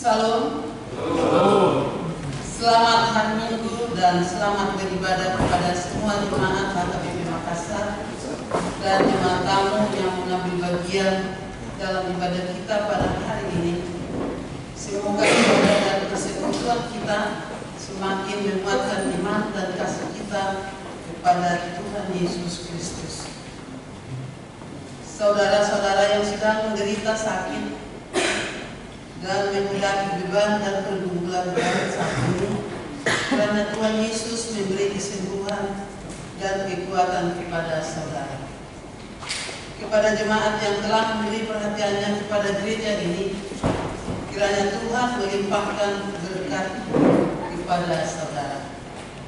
Salam. Selamat hari Minggu dan selamat beribadah kepada semua jemaat HKBP Makassar dan jemaat tamu yang mengambil bagian dalam ibadah kita pada hari ini. Semoga ibadah dan persekutuan kita semakin menguatkan iman dan kasih kita kepada Tuhan Yesus Kristus. Saudara-saudara yang sedang menderita sakit dan menghadapi beban dan pergumulan saat ini, karena Tuhan Yesus memberi kesembuhan dan kekuatan kepada saudara. Kepada jemaat yang telah memberi perhatiannya kepada gereja ini, kiranya Tuhan melimpahkan berkat kepada saudara.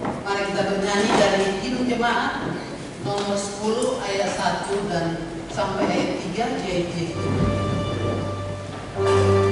Mari kita bernyanyi dari Hidup Jemaat nomor 10 ayat 1 dan sampai ayat 3 JJ. Aku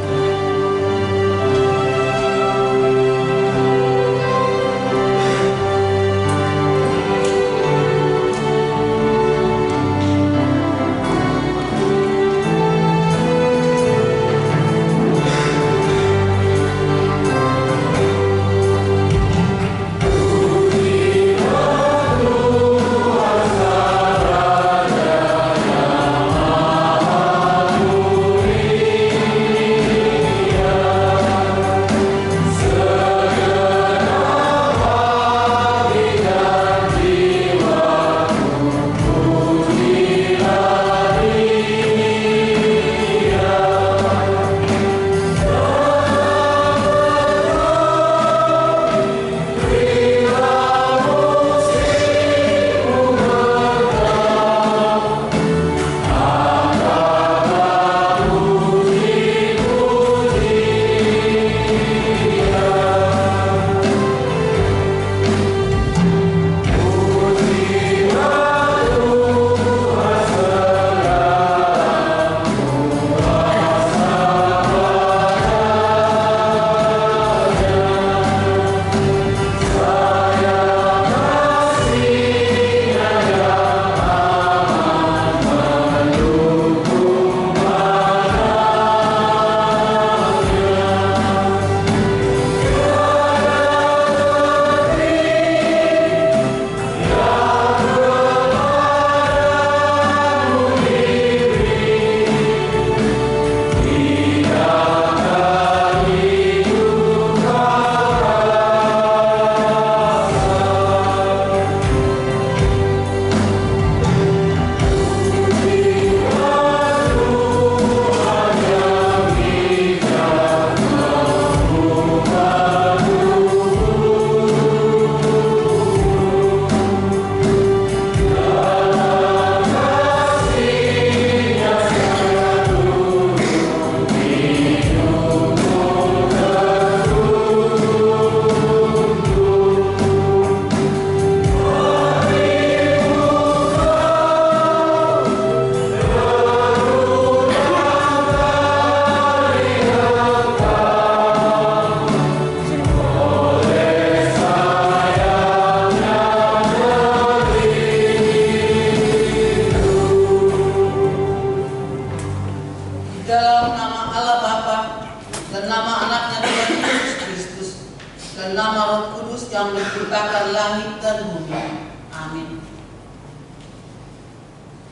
dan bumi. Amin.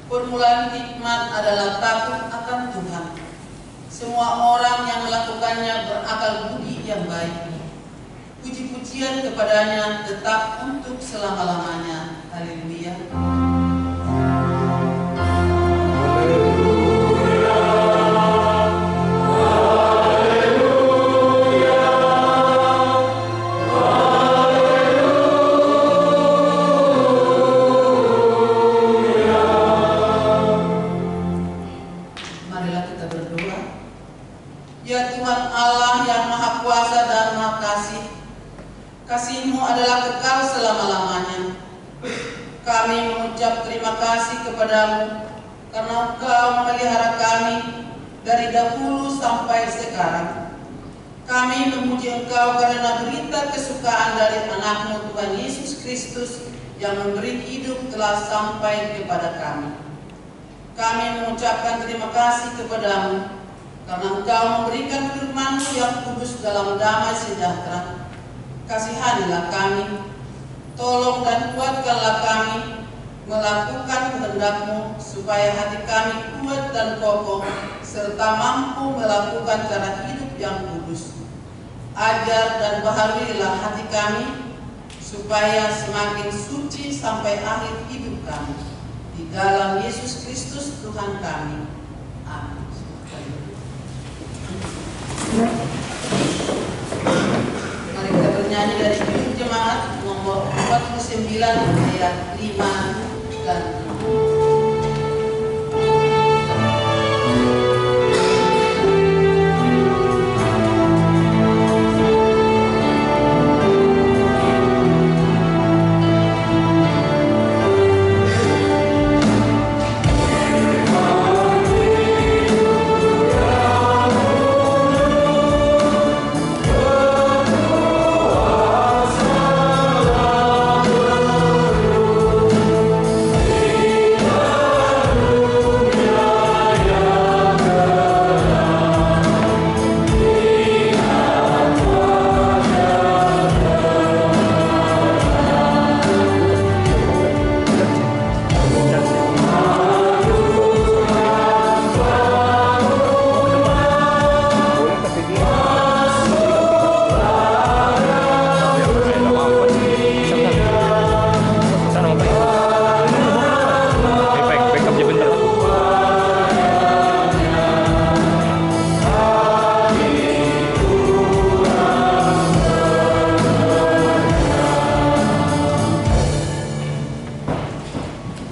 Permulaan hikmat adalah takut akan Tuhan. Semua orang yang melakukannya berakal budi yang baik. Puji-pujian kepadanya tetap untuk selama-lamanya. Haleluya. Marilah kita berdoa. Ya Tuhan Allah yang Maha Kuasa dan Maha Kasih, kasih-Mu adalah kekal selama-lamanya. Kami mengucap terima kasih kepadamu karena Engkau memelihara kami dari dahulu sampai sekarang. Kami memuji Engkau karena berita kesukaan dari anak-Mu Tuhan Yesus Kristus yang memberi hidup telah sampai kepada kami. Kami mengucapkan terima kasih kepadamu karena Engkau memberikan firman-Mu yang kudus dalam damai sejahtera. Kasihanilah kami, tolong dan kuatkanlah kami melakukan kehendak-Mu supaya hati kami kuat dan kokoh serta mampu melakukan cara hidup yang kudus. Ajar dan baharuilah hati kami supaya semakin suci sampai akhir hidup kami. Di dalam Yesus Kristus Tuhan kami. Amin. Mari kita bernyanyi dari Hidup Jemaat nomor 49 ayat 5 dan 6.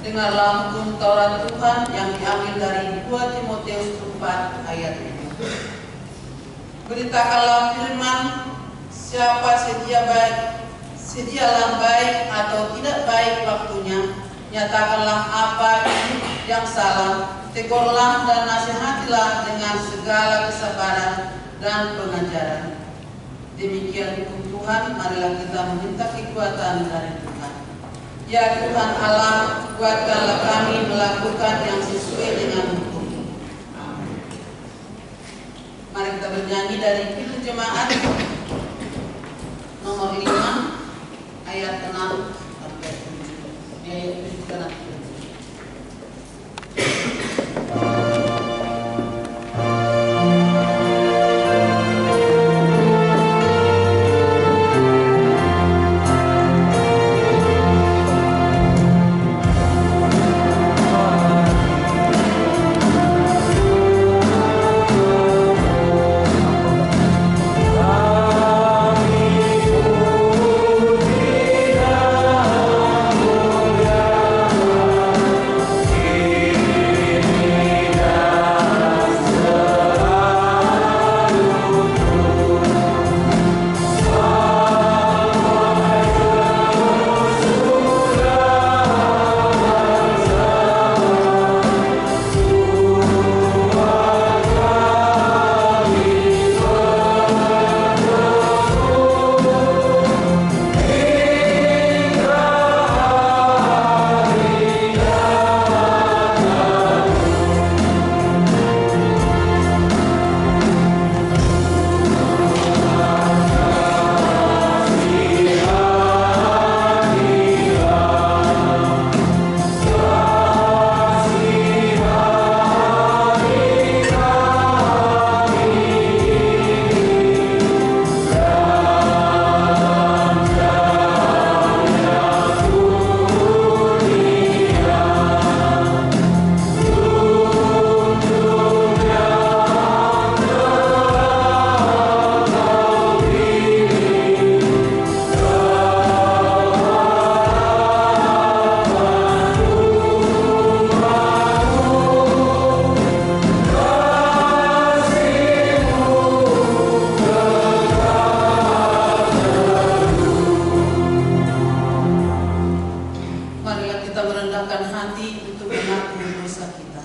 Dengarlah hukum Taurat Tuhan yang diambil dari 2 Timotius 4 ayat 5. Beritakanlah firman, siapa sedialah baik atau tidak baik waktunya, nyatakanlah apa yang salah, tegurlah dan nasihatilah dengan segala kesabaran dan pengajaran. Demikian hukum Tuhan, marilah kita meminta kekuatan dari Tuhan. Ya Tuhan Allah, kuatkanlah kami melakukan yang sesuai dengan hukum. Amin. Mari kita bernyanyi dari Hidup Jemaat nomor 5 ayat 6 sampai 7. Ayat 7 dan 8. Kami puji merendahkan hati untuk mengaku dosa kita.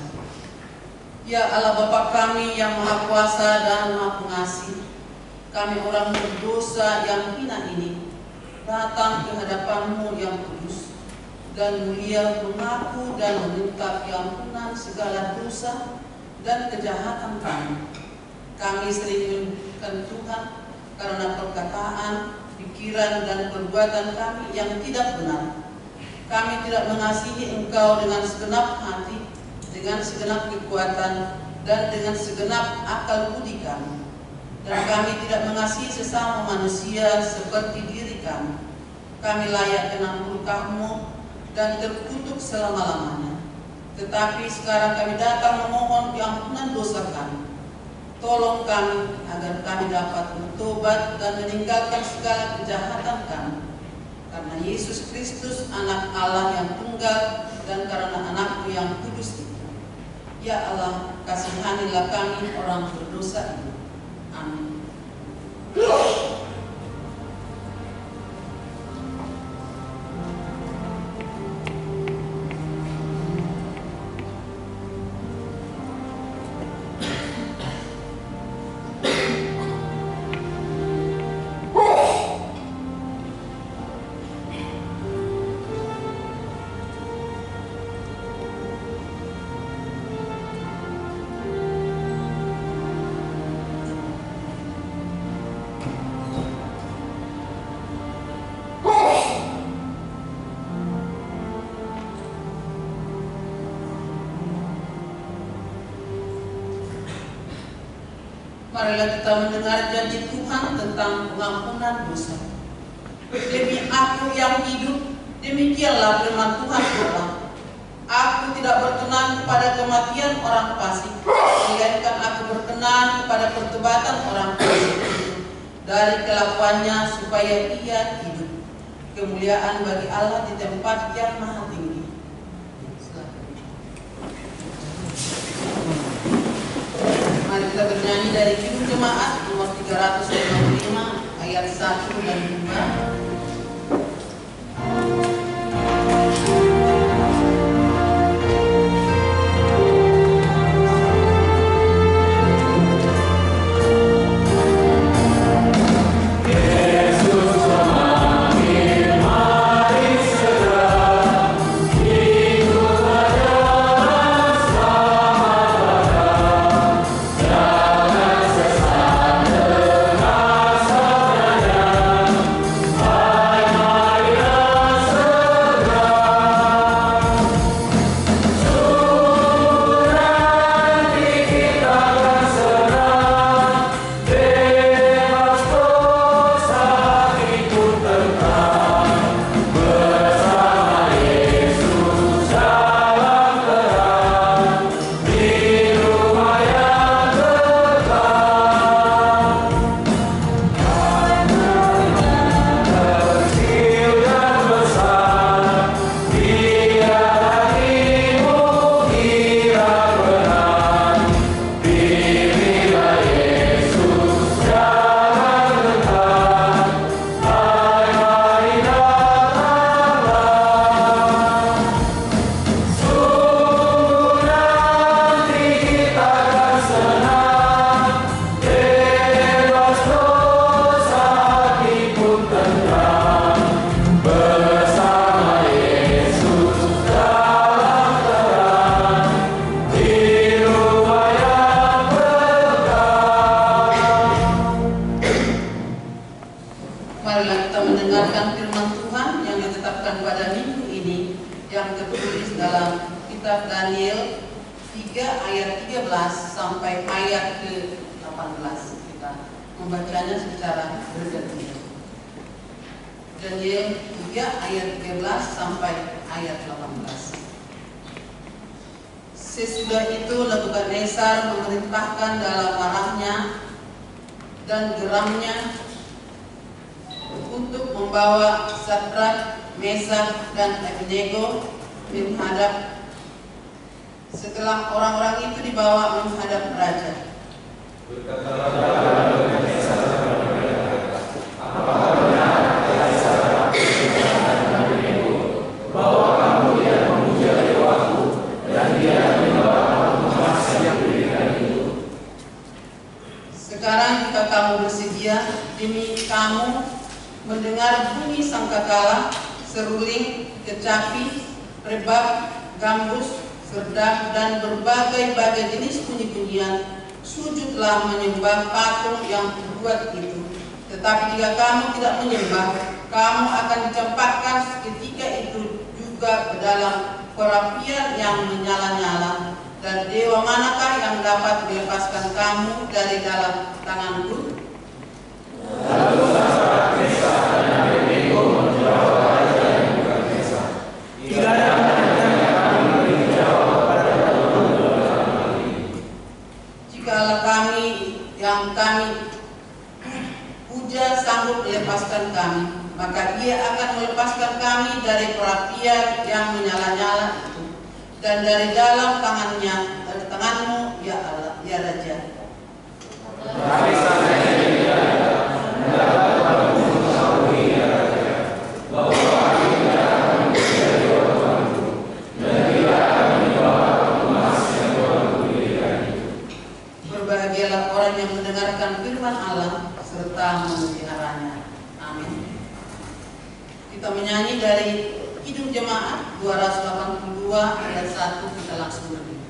Ya Allah Bapa kami yang Maha Kuasa dan Maha Pengasih, kami orang berdosa yang hina ini datang ke hadapan-Mu yang kudus dan mulia, mengaku dan meminta pengampunan segala dosa dan kejahatan kami. Kami sering mendudukan Tuhan karena perkataan, pikiran, dan perbuatan kami yang tidak benar. Kami tidak mengasihi Engkau dengan segenap hati, dengan segenap kekuatan, dan dengan segenap akal budi kami. Dan kami tidak mengasihi sesama manusia seperti diri kami. Kami layak kena murka-Mu dan terkutuk selama-lamanya. Tetapi sekarang kami datang memohon pengampunan dosa kami. Tolong kami agar kami dapat bertobat dan meninggalkan segala kejahatan kami. Karena Yesus Kristus anak Allah yang tunggal dan karena anak-Mu yang kudus itu. Ya Allah, kasihanilah kami orang berdosa ini. Amin. Marilah kita mendengar janji Tuhan tentang pengampunan dosa. Demi Aku yang hidup, demikianlah firman Tuhan berkata, Aku tidak berkenan kepada kematian orang fasik, melainkan Aku berkenan kepada pertobatan orang fasik dari kelakuannya supaya ia hidup. Kemuliaan bagi Allah di tempat yang maha tinggi. Mari kita bernyanyi dari Kidung Jemaat nomor 355 ayat 1 dan 2. Membacanya secara bergantian. Daniel 3 ayat 13 sampai ayat 18. Sesudah itu Nebukadnezar memerintahkan dalam marahnya dan geramnya untuk membawa Sadrak, Mesak, dan Abednego menghadap. Setelah orang-orang itu dibawa menghadap raja, bahwa kamu yang memuja seruling, kecapi, rebab, gambus, serdam, dan berbagai-bagai jenis bunyi-bunyian, sujudlah menyembah patung yang dibuat itu. Tetapi jika kamu tidak menyembah, kamu akan dicampakkan ketika itu juga ke dalam perapian yang menyala-nyala. Dan dewa manakah yang dapat melepaskan kamu dari dalam tanganku? Lalu masyarakat desa dan Abednego menjawab raja yang bukan desa. Tidak ada yang kami menjawab pada kami. Jikalau kami yang kami puja sanggup melepaskan kami, maka ia akan melepaskan kami dari perapian yang menyala-nyala itu dan dari dalam tangannya, dari tanganmu, ya Allah, ya Raja. Tapi seandainya tidak ada, hendaklah kamu mengetahui, ya Raja, bahwa kami tidak akan menjadi orang-orangku, dan tidak akan membawa emas yang Tuhanku berikan itu. Berbahagialah orang yang mendengarkan firman Allah serta memeliharanya. Amin. Kita menyanyi dari Hidup Jemaat 282 ayat 1, kita langsung berdiri.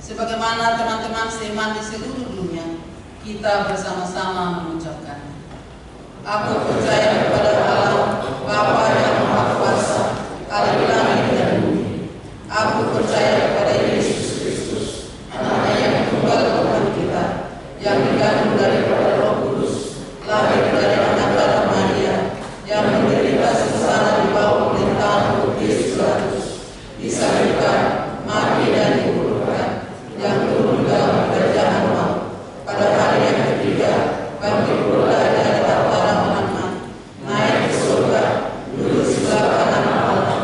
Sebagaimana teman-teman seiman di seluruh dunia, kita bersama-sama mengucapkan, aku percaya kepada Allah, Bapa yang Maha Kuasa, Allah di langit dan bumi. Aku percaya kepada Yesus Kristus, Anaknya yang tunggal Tuhan kita, yang dikandung daripada Roh Kudus, lahir dari anak Maria, yang menderita sengsara di bawah pemerintahan Pontius Pilatus, disalibkan, mati dan dikuburkan, yang turun dalam kerajaan maut, pada hari yang ketiga bangkit pula dari antara orang mati, naik ke surga, duduk sebelah kanan Allah,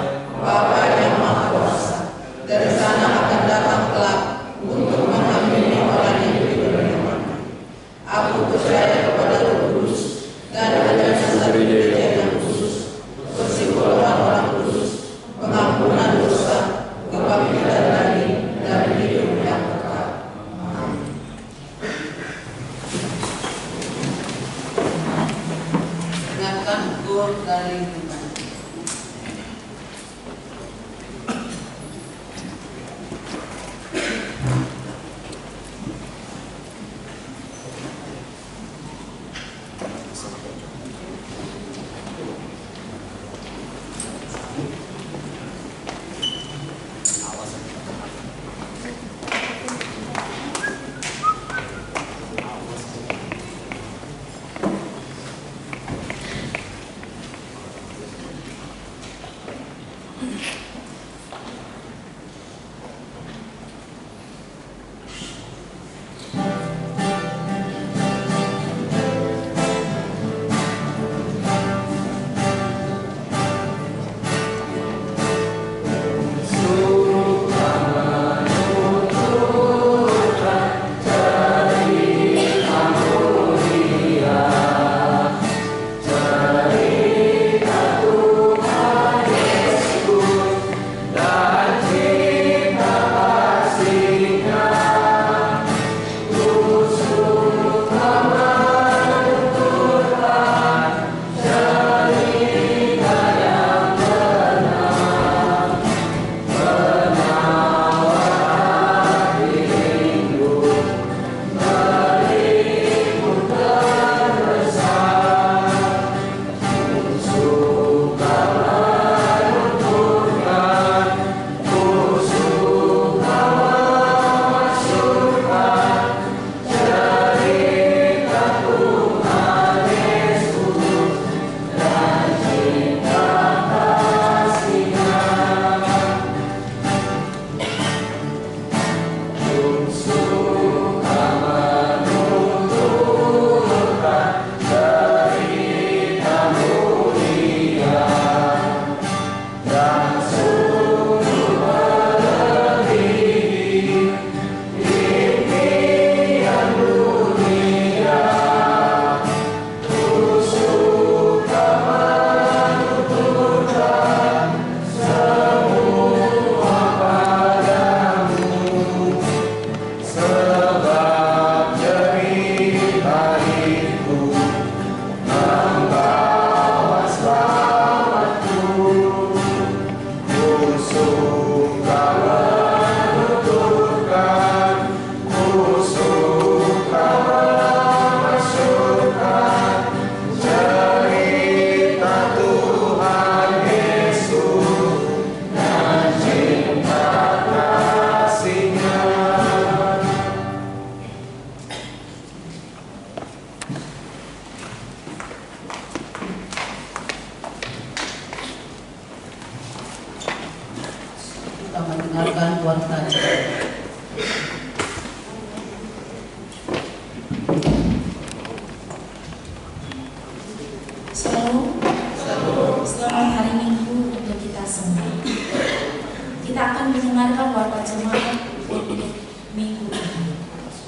minggu ini.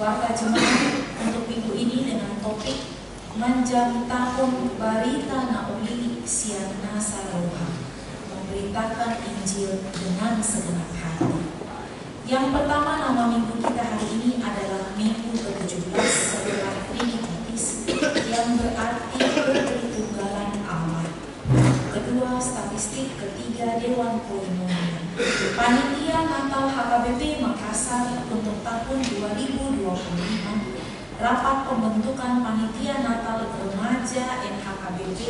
Warta jemaat untuk minggu ini dengan topik Manjam Tahun Barita Nauli Siana Saroha, memberitakan Injil dengan segenap hati. Yang pertama, nama minggu kita hari ini adalah Minggu ke-17 setelah Trinitatis, yang berarti Ketritunggalan Allah. Kedua, statistik. Ketiga, Dewan Koinonia. Panitia Natal HKBP Makassar untuk tahun 2025. Rapat pembentukan Panitia Natal Remaja NHKBP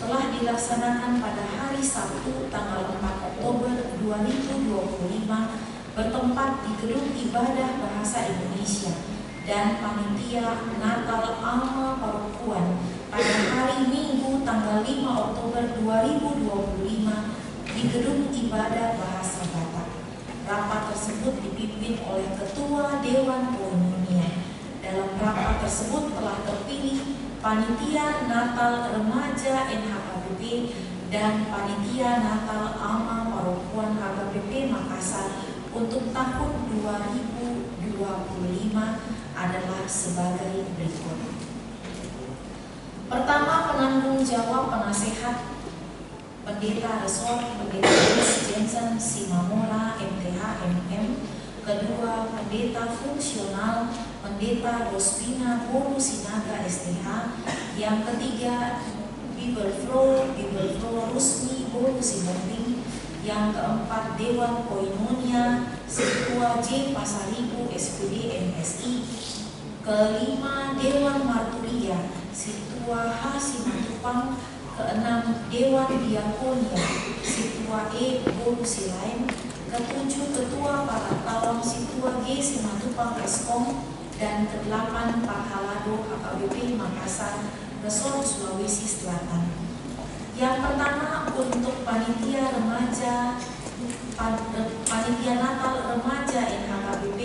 telah dilaksanakan pada hari Sabtu tanggal 4 Oktober 2025 bertempat di Gedung Ibadah Bahasa Indonesia, dan Panitia Natal Alma Parokuan pada hari Minggu tanggal 5 Oktober 2025 di Gedung Ibadah Bahasa Batak. Rapat tersebut dipimpin oleh Ketua Dewan Koinonia. Dalam rapat tersebut telah terpilih Panitia Natal Remaja NHKBP dan Panitia Natal Alma Parokuan HKBP Makassar untuk tahun 2025 adalah sebagai berikut. Pertama, penanggung jawab penasehat Pendeta Resor Pendeta Jensen Simamora MTH MM. Kedua, pendeta fungsional Pendeta Rospina Boru Sinaga STH. Yang ketiga, Bible Flow Rusmi Boru Simbing. Yang keempat, Dewan Koinonia Ketua J Pasaribu SPD MSI. Kelima, Dewan Marturia Ketua H Simatupang. Keenam, Dewan Diakonia Ketua E Boru Silain. Ketujuh, Ketua Para Tawang Ketua G Simatupang Eskom. Dan kedelapan, Pak Halado HKBP Makassar Resor Sulawesi Selatan. Yang pertama, untuk Panitia Natal Remaja NHKBP,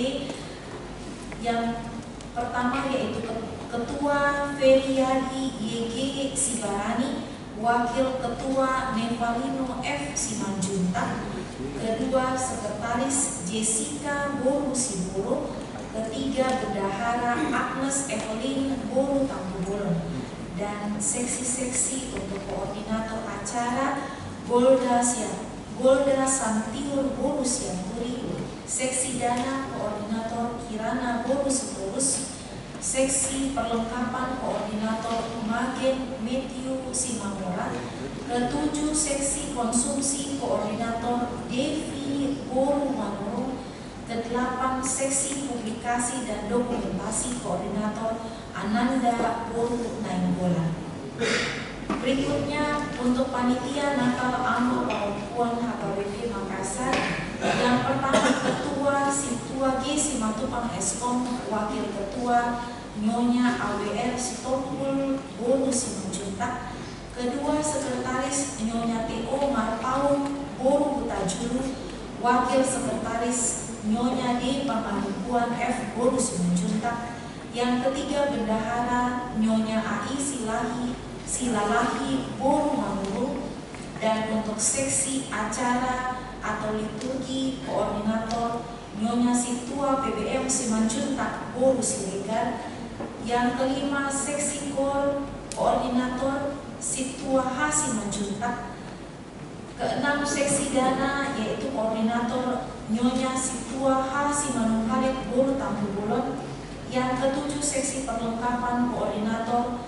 yang pertama yaitu Ketua Feriadi YG Sibarani, Wakil Ketua Nevalino F Simanjuntak. Kedua, Sekretaris Jessica Boru Siburo. Ketiga, Bendahara Agnes Evelyn Boru Tambubolon. Dan seksi-seksi untuk koordinator acara Golda Santiur Boru Sianturi. Seksi dana koordinator Kirana Boru Seterus. Seksi perlengkapan koordinator Magen Matthew Simamora. Ketujuh, seksi konsumsi koordinator Devi Boru Manoro. Kedelapan, seksi publikasi dan dokumentasi koordinator Ananda Boru Nainggolan. Berikutnya untuk Panitia Natal Alma Parokuan HKBP Makassar. Yang pertama, Ketua Situa G Simatupang Eskom, Wakil Ketua Nyonya AWR Sitopul Boru Simanjuntak. Kedua, Sekretaris Nyonya TO Marpaung Boru Butajulu. Wakil Sekretaris Nyonya D Pangaribuan F Boru Simanjuntak. Yang ketiga, Bendahara Nyonya AI Silalahi Boru Manuru. Dan untuk seksi acara atau liturgi koordinator Nyonya Situa PBM Simanjuntak Boru Siregar. Yang kelima, seksi koordinator Situa H Simanjuntak. Keenam, seksi dana yaitu koordinator Nyonya Situa H Simanungkalit Boru Tambubolon. Yang ketujuh, seksi perlengkapan koordinator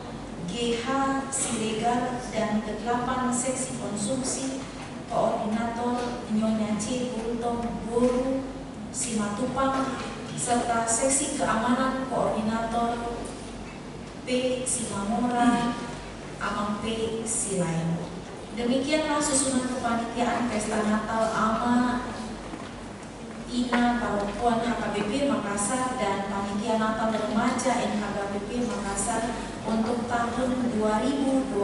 GH Siregar. Dan kedelapan, seksi konsumsi koordinator Nyonya C Bultong Boru Simatupang, serta seksi keamanan koordinator P Simamora Amang P Silain. Demikianlah susunan kepanitiaan Pesta Natal Alma Ina Parokuan HKBP Makassar dan Panitia Natal Remaja NHKBP Makassar untuk tahun 2025.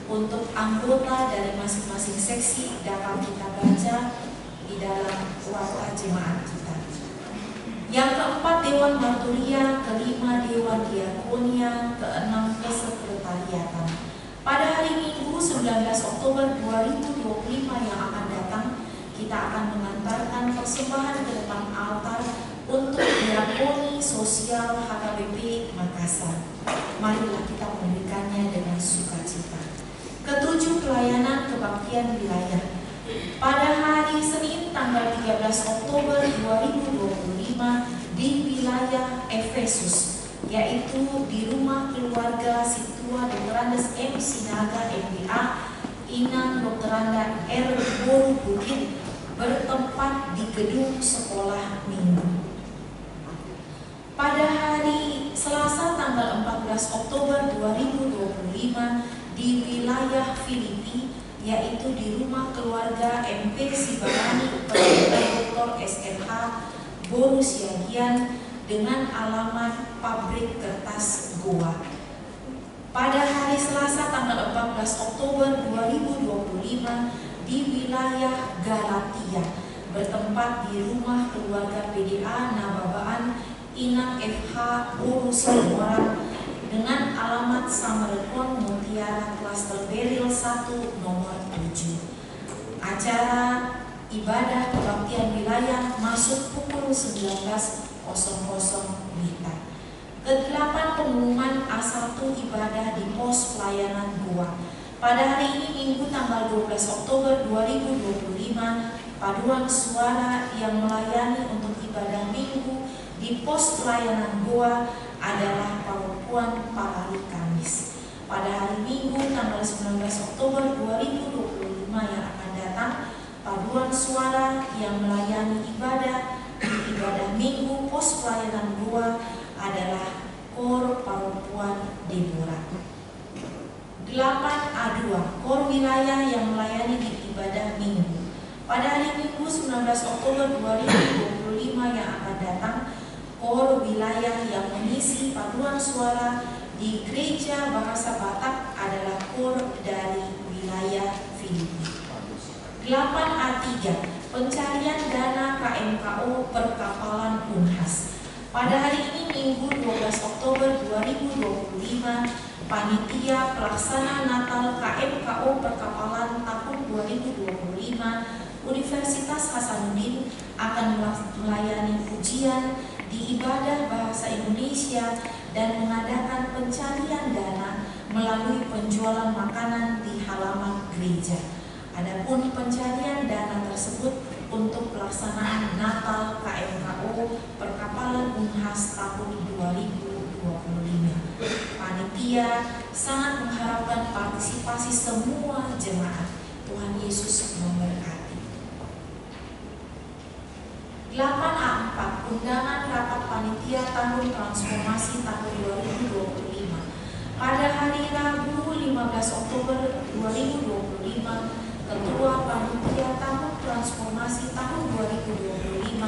Untuk anggota dari masing-masing seksi dapat kita baca di dalam warta jemaat kita. Yang keempat, Dewan Marturia. Kelima, Dewan Diakonia. Keenam, Kesekretariatan. Pada hari Minggu 19 Oktober 2025 yang akan datang, kita akan mengantarkan persembahan ke depan altar Sosial HKBP Makassar. Marilah kita memberikannya dengan sukacita. Ketujuh, pelayanan kebaktian wilayah. Pada hari Senin tanggal 13 Oktober 2025 di wilayah Efesus, yaitu di rumah keluarga Situa Dr. Andes M. Sinaga MBA, Inang Dr. Anda R. Boru Bukit, bertempat di gedung sekolah minggu. Pada hari Selasa tanggal 14 Oktober 2025 di wilayah Filipi, yaitu di rumah keluarga MP Sibarani Dr. SNH Boru Siagian dengan alamat pabrik kertas Goa. Pada hari Selasa tanggal 14 Oktober 2025 di wilayah Galatia, bertempat di rumah keluarga PDA Nababaan Inang FH Boru Siagian dengan alamat Samarekon Mutiara Klaster Beril 1 nomor 7. Acara ibadah kebaktian wilayah masuk pukul 19.00 WITA. Kedelapan, pengumuman A1 ibadah di pos pelayanan Goa. Pada hari ini Minggu tanggal 12 Oktober 2025, paduan suara yang melayani untuk ibadah Minggu di pos pelayanan Goa adalah Parupuan Parali Kamis. Pada hari Minggu tanggal 19 Oktober 2025 yang akan datang, paduan suara yang melayani ibadah di ibadah Minggu pos pelayanan Goa adalah Kor Parupuan Deborah. 8A2, Kor wilayah yang melayani di ibadah Minggu. Pada hari Minggu 19 Oktober 2025 yang akan datang, Kor wilayah yang mengisi paduan suara di Gereja Bahasa Batak adalah kor dari wilayah Filipi. 8A3, pencarian dana KMKO Perkapalan Unhas. Pada hari ini Minggu 12 Oktober 2025, Panitia Pelaksana Natal KMKO Perkapalan tahun 2025 Universitas Hasanuddin akan melayani ujian di ibadah bahasa Indonesia dan mengadakan pencarian dana melalui penjualan makanan di halaman gereja. Adapun pencarian dana tersebut untuk pelaksanaan Natal KMKO Perkapalan Unhas tahun 2025. Panitia sangat mengharapkan partisipasi semua jemaat. Tuhan Yesus memberkati. 8A4, undangan rapat panitia tahun transformasi tahun 2025. Pada hari Rabu 15 Oktober 2025, Ketua Panitia tahun transformasi tahun 2025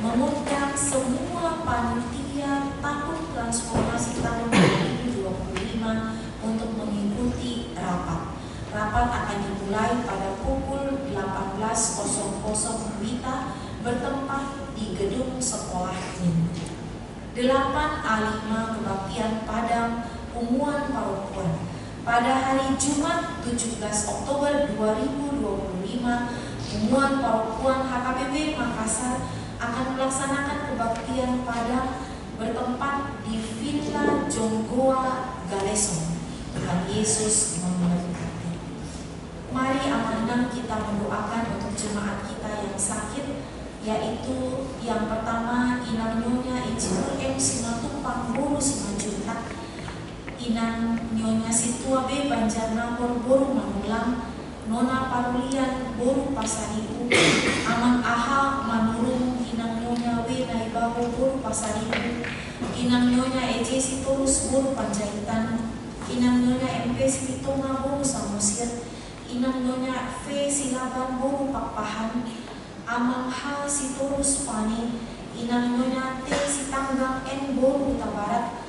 mengundang semua panitia tahun transformasi tahun 2025 untuk mengikuti rapat. Rapat akan dimulai pada pukul 18.00 WITA bertempat di gedung sekolah minggu. 8A5, kebaktian Padang Umuan Parupuan. Pada hari Jumat 17 Oktober 2025, Umuan Parupuan HKBP Makassar akan melaksanakan kebaktian Padang bertempat di Villa Jonggoa Galesong. Tuhan Yesus memberkati. Mari amanah kita mendoakan untuk jemaat kita yang sakit, yaitu yang pertama Inang Nyonya Ijil M. Simatupang Boru Simanjuntak, Inang Nyonya Situa B. Banjarnapor Boru Manulang, Nona Parulian Boru Pasaribu, Amang Aha Manurung, Inang Nyonya W. Naibaho Boru Pasaribu, Inang Nyonya EJ Sitorus Boru Panjaitan, Inang Nyonya MP Sitonga Boru Samosir, Inang Nyonya V. Silaban Boru Pakpahan, Amang H. Sitorus Pani, Inang Nyonya T. Sitanggang N. Boru Huta Barat,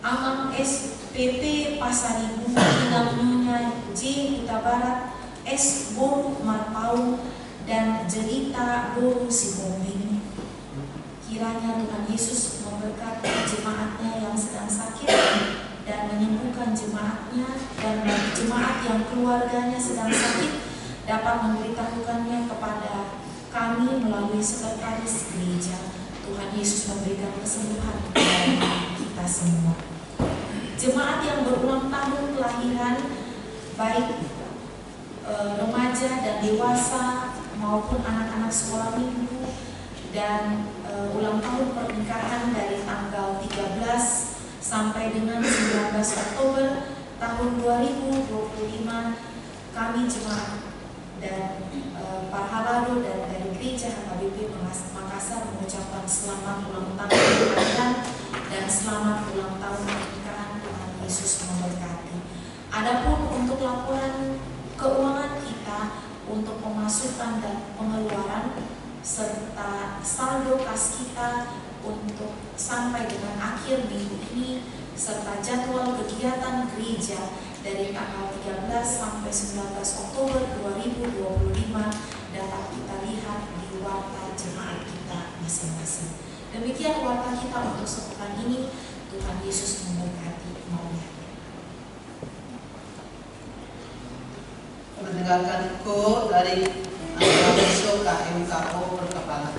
Amang SPP Pasaribu, Inang Nyonya J. Huta Barat, S. Boru Marpau, dan Jelita Boru Sibombing. Kiranya Tuhan Yesus memberkati jemaatnya yang sedang sakit dan menyembuhkan jemaatnya, dan bagi jemaat yang keluarganya sedang sakit dapat memberitahukannya kepada kami melalui sekretaris gereja. Tuhan Yesus memberikan kesembuhan kita semua. Jemaat yang berulang tahun kelahiran, baik remaja dan dewasa maupun anak-anak sekolah minggu, dan ulang tahun pernikahan dari tanggal 13 sampai dengan 19 Oktober tahun 2025, kami jemaat dan para halado dan dari Gereja HKBP Makassar mengucapkan selamat ulang tahun kelahiran dan selamat ulang tahun pernikahan. Tuhan Yesus memberkati. Adapun untuk laporan keuangan kita untuk pemasukan dan pengeluaran serta saldo kas kita untuk sampai dengan akhir minggu ini serta jadwal kegiatan gereja dari tanggal 13 sampai 19 Oktober 2025 dapat kita lihat di warta jemaat kita masing-masing. Demikian warta kita untuk sepekan ini. Tuhan Yesus memberkati. Mari mendengarkan ko dari Anggota KMKO Perkapalan.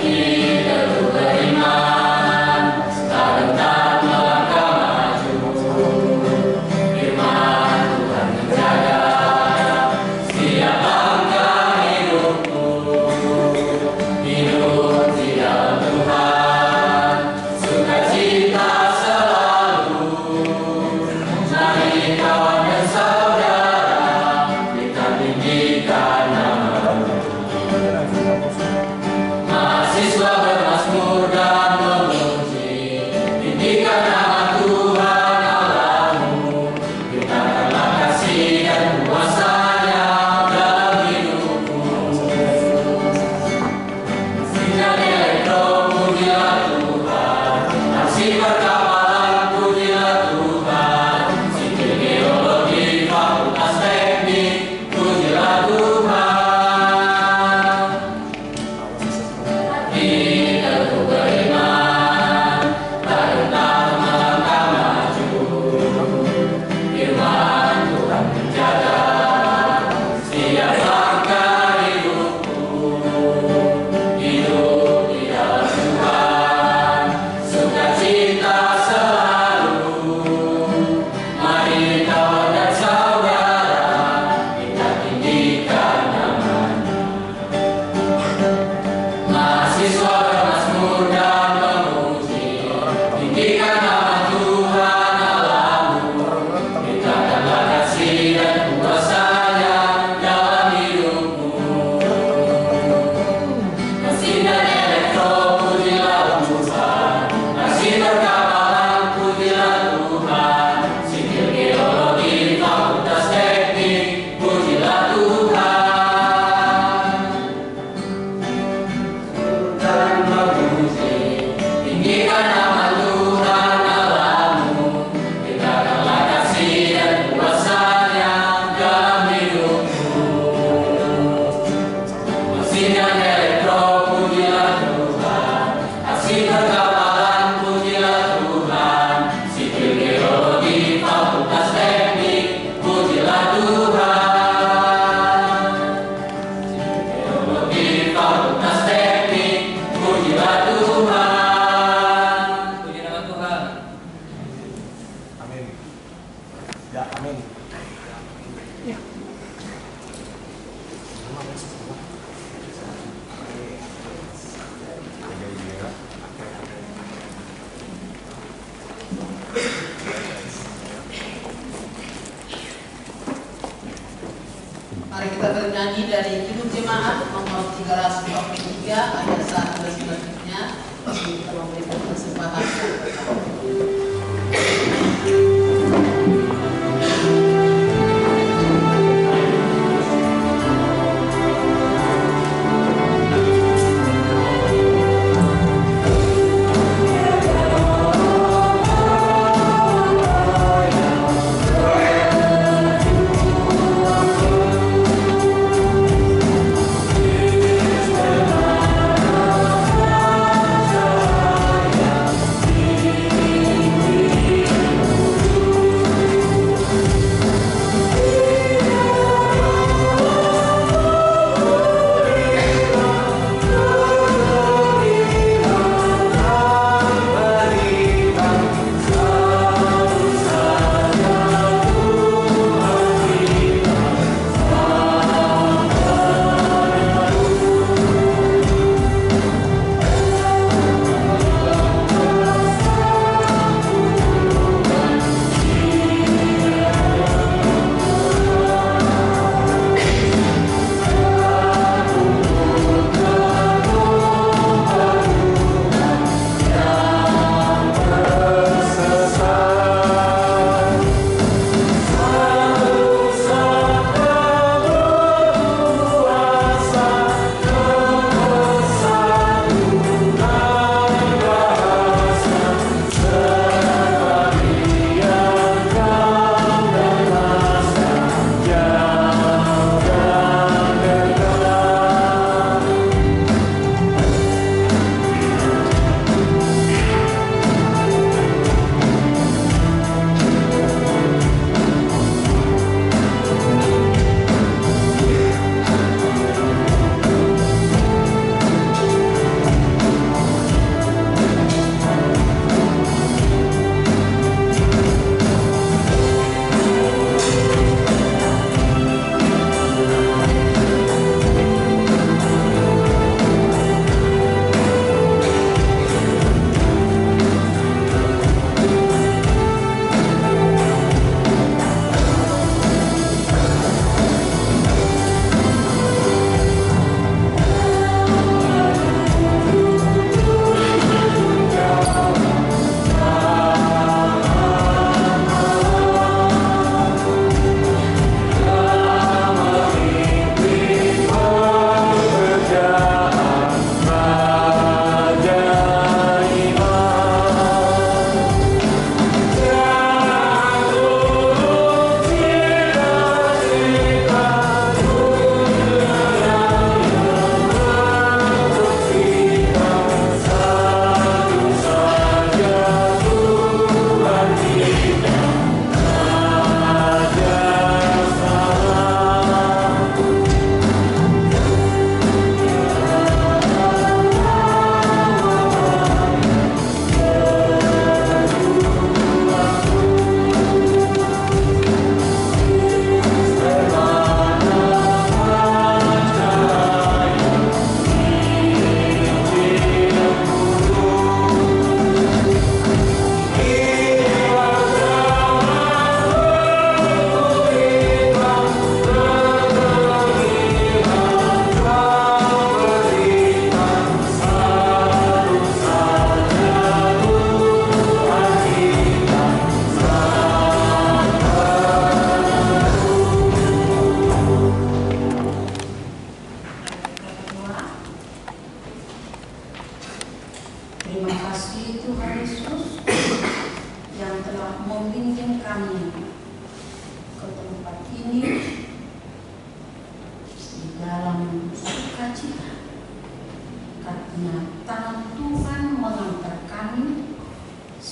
Amin. bernyanyi dari Hidup Jemaat nomor 343 ayat 1 dan selanjutnya. Kita memberikan persembahan.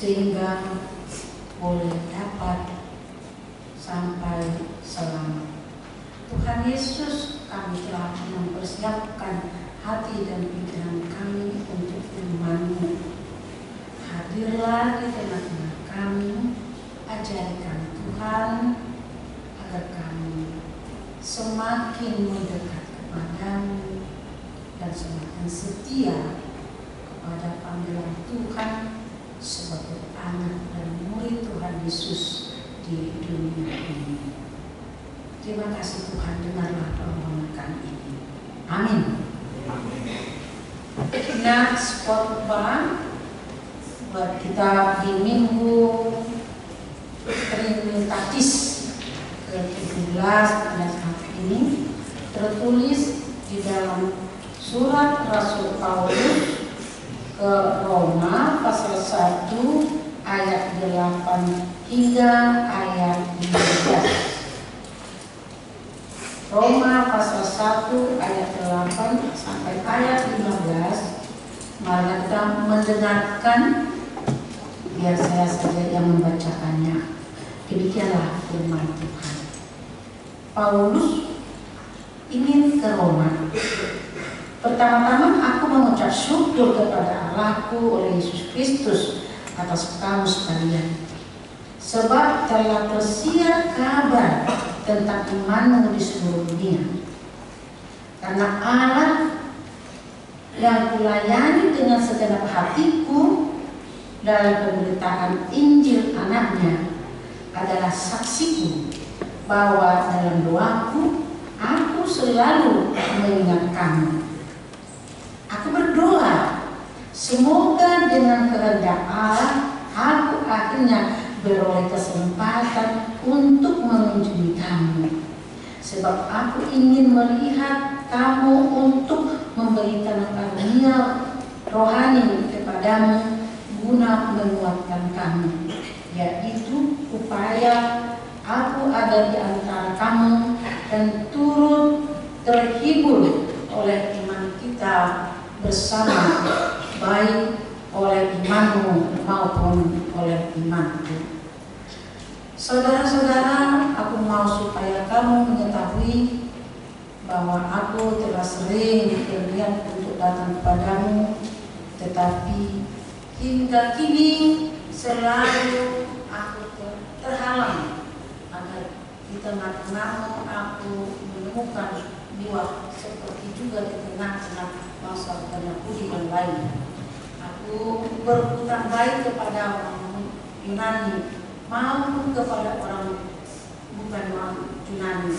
sehingga boleh dapat sampai selamat. Tuhan Yesus, kami telah mempersiapkan hati dan pikiran kami untuk firman-Mu. Hadirlah di tengah-tengah kami, ajarkan Tuhan agar kami semakin mendekat kepada-Mu dan semakin setia kepada panggilan Tuhan sebagai anak dan murid Tuhan Yesus di dunia ini. Terima kasih Tuhan, dengarlah permohonan kami ini. Amin. Next khotbah buat kita di Minggu Trinitatis ke-17 pada saat ini tertulis di dalam surat Rasul Paulus ke Roma pasal 1 ayat 8 hingga ayat 15. Roma pasal 1 ayat 8 sampai ayat 15. Mari kita mendengarkan, biar saya saja yang membacakannya. Demikianlah firman Tuhan. Paulus ingin ke Roma. Pertama-tama aku mengucap syukur kepada Allahku oleh Yesus Kristus atas kamu sekalian, sebab telah tersiar kabar tentang imanmu di seluruh dunia. Karena Allah yang kulayani dengan segenap hatiku dalam pemberitaan Injil anaknya adalah saksiku bahwa dalam doaku aku selalu mengingat kamu. Aku berdoa semoga dengan kehendak Allah aku akhirnya beroleh kesempatan untuk mengunjungi kamu, sebab aku ingin melihat kamu untuk memberikan karunia rohani kepadamu guna menguatkan kamu, yaitu upaya aku ada di antara kamu dan turut terhibur oleh iman kita bersama, baik oleh imanmu maupun oleh imanku. Saudara-saudara, aku mau supaya kamu mengetahui bahwa aku telah sering berniat untuk datang kepadamu, tetapi hingga kini selalu aku terhalang agar di tengah-tengahmu aku menemukan buah seperti juga di tengah-tengah bangsa Yahudi yang lain. Aku berhutang baik kepada orang Yunani maupun kepada orang bukan orang Yunani,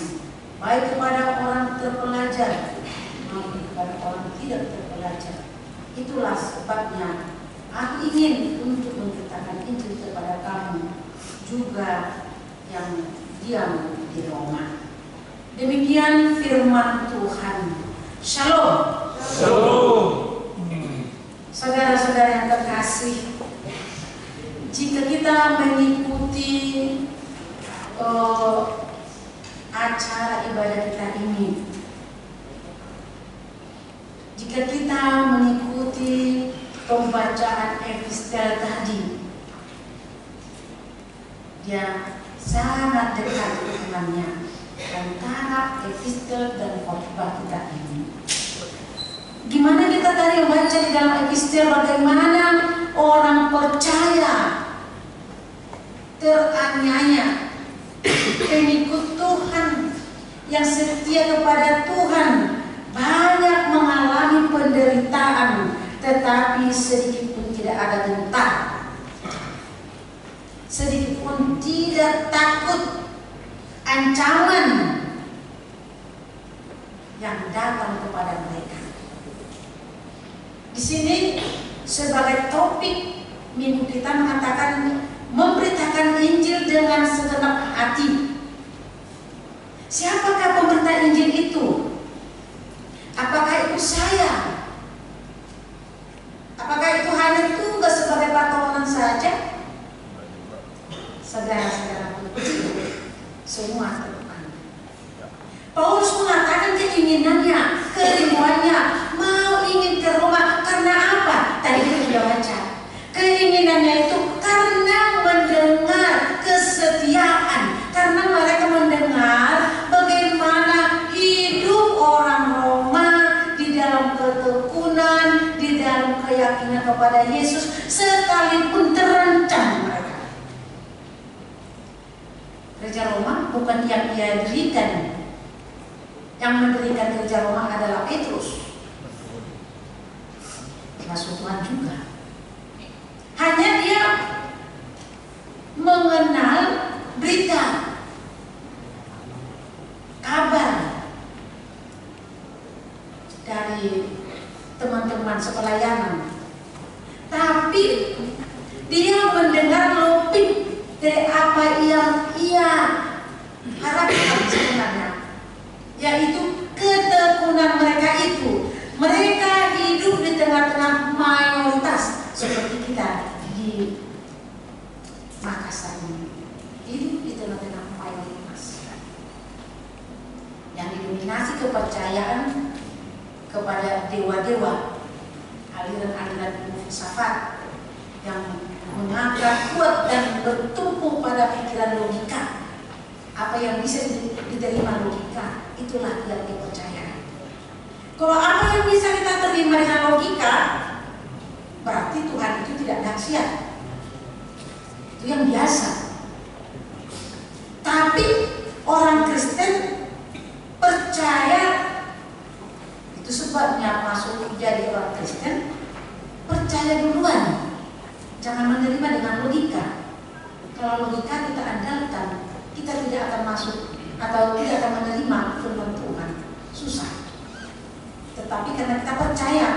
baik kepada orang terpelajar maupun kepada orang tidak terpelajar. Itulah sebabnya aku ingin untuk memberitakan Injil kepada kamu juga yang diam di Roma. Demikian firman Tuhan. Shalom. Shalom. Saudara-saudara yang terkasih, jika kita mengikuti acara ibadah kita ini, jika kita mengikuti pembacaan epistel tadi, dia sangat dekat hubungannya antara epistel dan khotbah kita ini. Gimana kita tadi baca di dalam epistel bagaimana orang percaya teraniaya, pengikut Tuhan yang setia kepada Tuhan banyak mengalami penderitaan, tetapi sedikit pun tidak ada gentar, sedikit pun tidak takut ancaman yang datang kepada mereka. Di sini sebagai topik minggu kita mengatakan memberitakan Injil dengan segenap hati. Siapakah pemberita Injil itu? Apakah itu saya? Apakah itu hanya tugas sebagai pahlawan saja? Saudara-saudara semua terbuka. Paulus mengatakan keinginannya, kerinduannya, mau ingin ke Roma karena apa? Tadi kita sudah baca. Keinginannya itu karena mendengar kesetiaan, karena mereka mendengar bagaimana hidup orang Roma di dalam ketekunan, di dalam keyakinan kepada Yesus, sekalipun terancam mereka. Gereja Roma bukan yang ia dirikan. Yang mendirikan gereja Roma adalah Petrus, Rasul Tuhan juga. Hanya dia mengenal berita firman, sepelayanan. Tapi dia mendengar lebih dari apa yang ia harapkan sebenarnya, yaitu ketekunan mereka itu. Mereka hidup di tengah-tengah mayoritas seperti kita di Makassar ini, hidup di tengah-tengah mayoritas yang didominasi kepercayaan kepada dewa-dewa, aliran-aliran filsafat yang menganggap kuat dan bertumpu pada pikiran logika. Apa yang bisa diterima logika, itulah yang dipercaya. Kalau apa yang bisa kita terima dengan logika, berarti Tuhan itu tidak dahsyat. Itu yang biasa. Tapi orang Kristen percaya, itu sebabnya masuk jadi orang Kristen, percaya duluan. Jangan menerima dengan logika. Kalau logika kita andalkan, kita tidak akan masuk atau tidak akan menerima firman Tuhan. Susah. Tetapi karena kita percaya,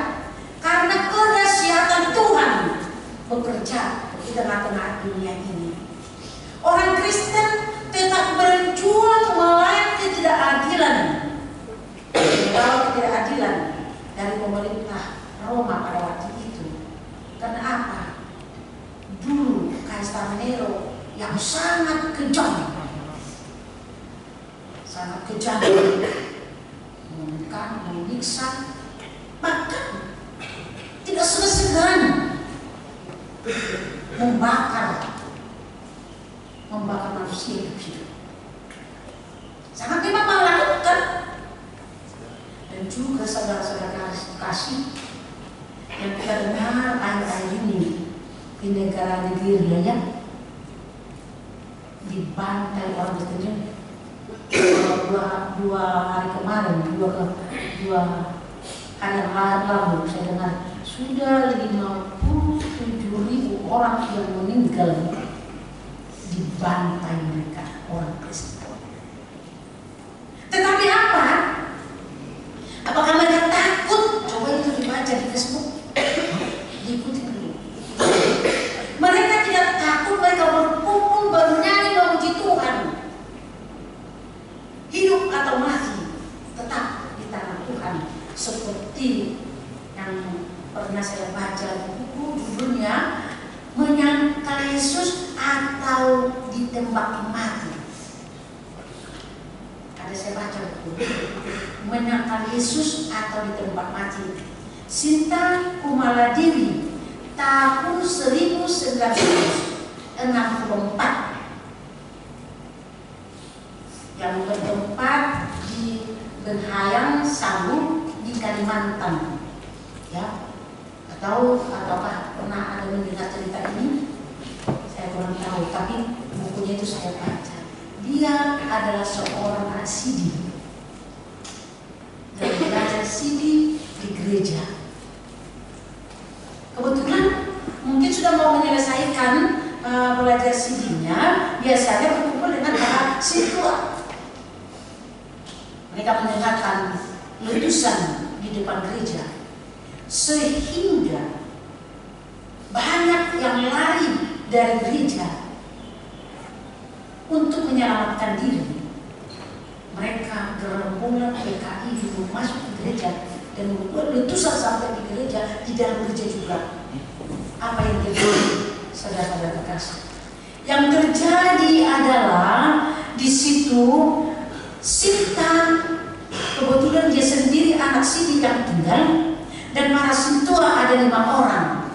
karena kedahsyatan Tuhan bekerja di tengah-tengah dunia ini. Orang Kristen tetap berjuang melawan ketidakadilan. Melawan ketidakadilan dari pemerintah Roma pada waktu itu. Karena apa? Dulu Kaisar Nero yang sangat kejam, menekan, menyiksa, bahkan tidak segan-segan membakar manusia hidup. Sangat memang melakukan. Dan juga saudara-saudara kasih yang kita dengar akhir-akhir ini di negara Nigeria ya, dibantai orang Kristen. Dua hari kemarin, dua hari yang lalu saya dengar sudah 57.000 orang yang meninggal dibantai mereka orang Kristen. Tetapi apa? Apakah mereka takut? Coba itu dibaca di Facebook, diikuti dulu. Mereka tidak takut, mereka berkumpul bernyanyi memuji Tuhan. Hidup atau mati tetap di tangan Tuhan, seperti yang pernah saya baca di buku, judulnya Menyangkal Yesus atau Ditembak Mati. Ada saya baca buku Menyangkal Yesus atau Ditembak Mati, Sinta Kumaladewi, tahun 1964, yang bertempat di Benhayang Sabu di Kalimantan, ya. Ataukah pernah ada mendengar cerita ini? Saya kurang tahu, tapi bukunya itu saya baca. Dia adalah seorang anak sidi dan belajar sidi di gereja. Kebetulan mungkin sudah mau menyelesaikan belajar sidinya, biasanya berkumpul dengan para siswa. Mereka mendengarkan letusan di depan gereja, sehingga banyak yang lari dari gereja untuk menyelamatkan diri. Mereka gerombolan PKI masuk ke gereja dan membuat letusan sampai di gereja, di dalam gereja juga. Apa yang terjadi, saudara-saudara kasih? Yang terjadi adalah di situ Sinta, kebetulan dia sendiri anak sidi yang tinggal, dan para sintua ada 5 orang.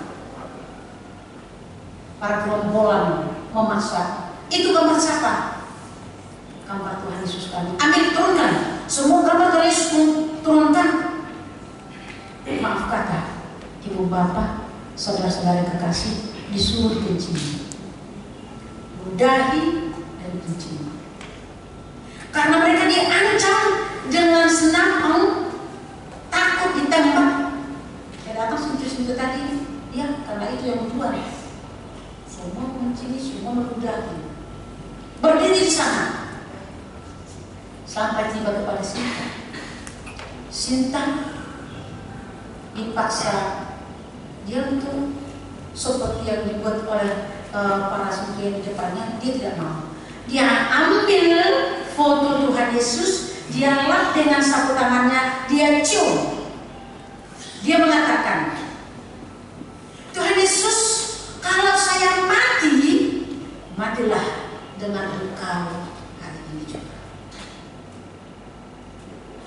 Para gerombolan memaksa. Itu gambar siapa? Gambar Tuhan Yesus kami. Ambil, turunkan. Semua gambar Tuhan Yesus turunkan. Maaf kata, ibu bapak, saudara-saudara kekasih, disuruh dikencing, ludahi dan kencing. Karena mereka diancam dengan senapang, takut ditembak. Saya datang sentuh-sentuh tadi, ya karena itu yang Tuhan. Semua kencing, semua meludahi. Berdiri di sana sampai tiba kepada Sinta. Sinta dipaksa dia untuk seperti yang dibuat oleh para suku yang di depannya, dia tidak mau. Dia ambil foto Tuhan Yesus, dia lap dengan sapu tangannya, dia cium. Dia mengatakan, Tuhan Yesus, kalau saya mati, matilah dengan Engkau hari ini juga.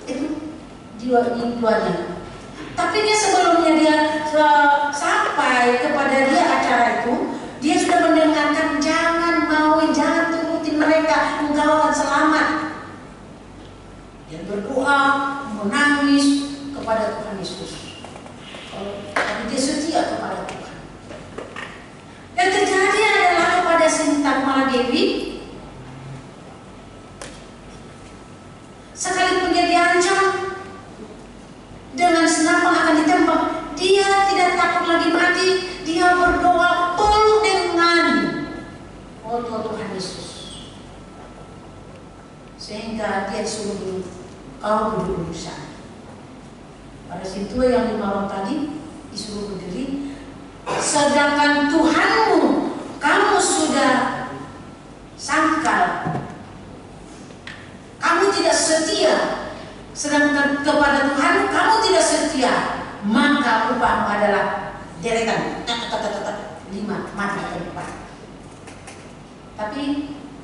Itu tujuannya. Tapi dia sebelumnya dia sampai kepada dia acara itu, dia sudah mendengarkan, jangan turutin mereka, engkau akan selamat. Dia berdoa, menangis kepada Tuhan Yesus. Tapi dia setia kepada Tuhan. Yang terjadi adalah kepada Sinta Kumaladewi, sekalipun dia diancam dengan senapang akan ditembak, dia tidak takut lagi mati. Dia berdoa peluk dengan foto Tuhan Yesus, sehingga dia disuruh dulu, kau duduk dulu sana. Pada situ yang 5 orang tadi disuruh berdiri, sedangkan Tuhanmu kamu sudah sangkal, kamu tidak setia. Sedangkan kepada Tuhan kamu tidak setia, maka upahmu adalah deretan 5 mati ke depan. Tapi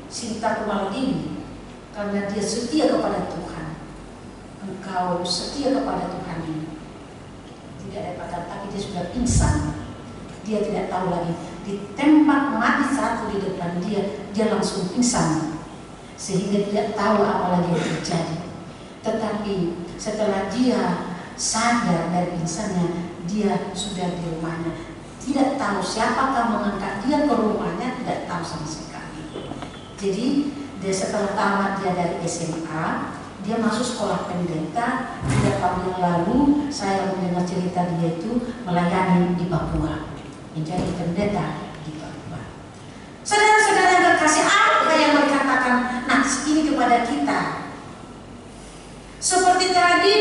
Sinta Kumaladewi, karena dia setia kepada Tuhan, engkau setia kepada Tuhan ini, tidak ada kata, tapi dia sudah pingsan. Dia tidak tahu lagi, ditembak mati satu di depan dia langsung pingsan, sehingga tidak tahu apa lagi yang terjadi. Tetapi setelah dia sadar dari pingsannya, dia sudah di rumahnya. Tidak tahu siapakah mengangkat dia ke rumahnya, tidak tahu sama sekali. Jadi dia setelah tamat dia dari SMA, dia masuk sekolah pendeta. 3 tahun yang lalu saya mendengar cerita dia itu melayani di Papua, menjadi pendeta di Papua. Saudara-saudara yang terkasih, apa yang dikatakan nats ini kepada kita? Seperti tadi,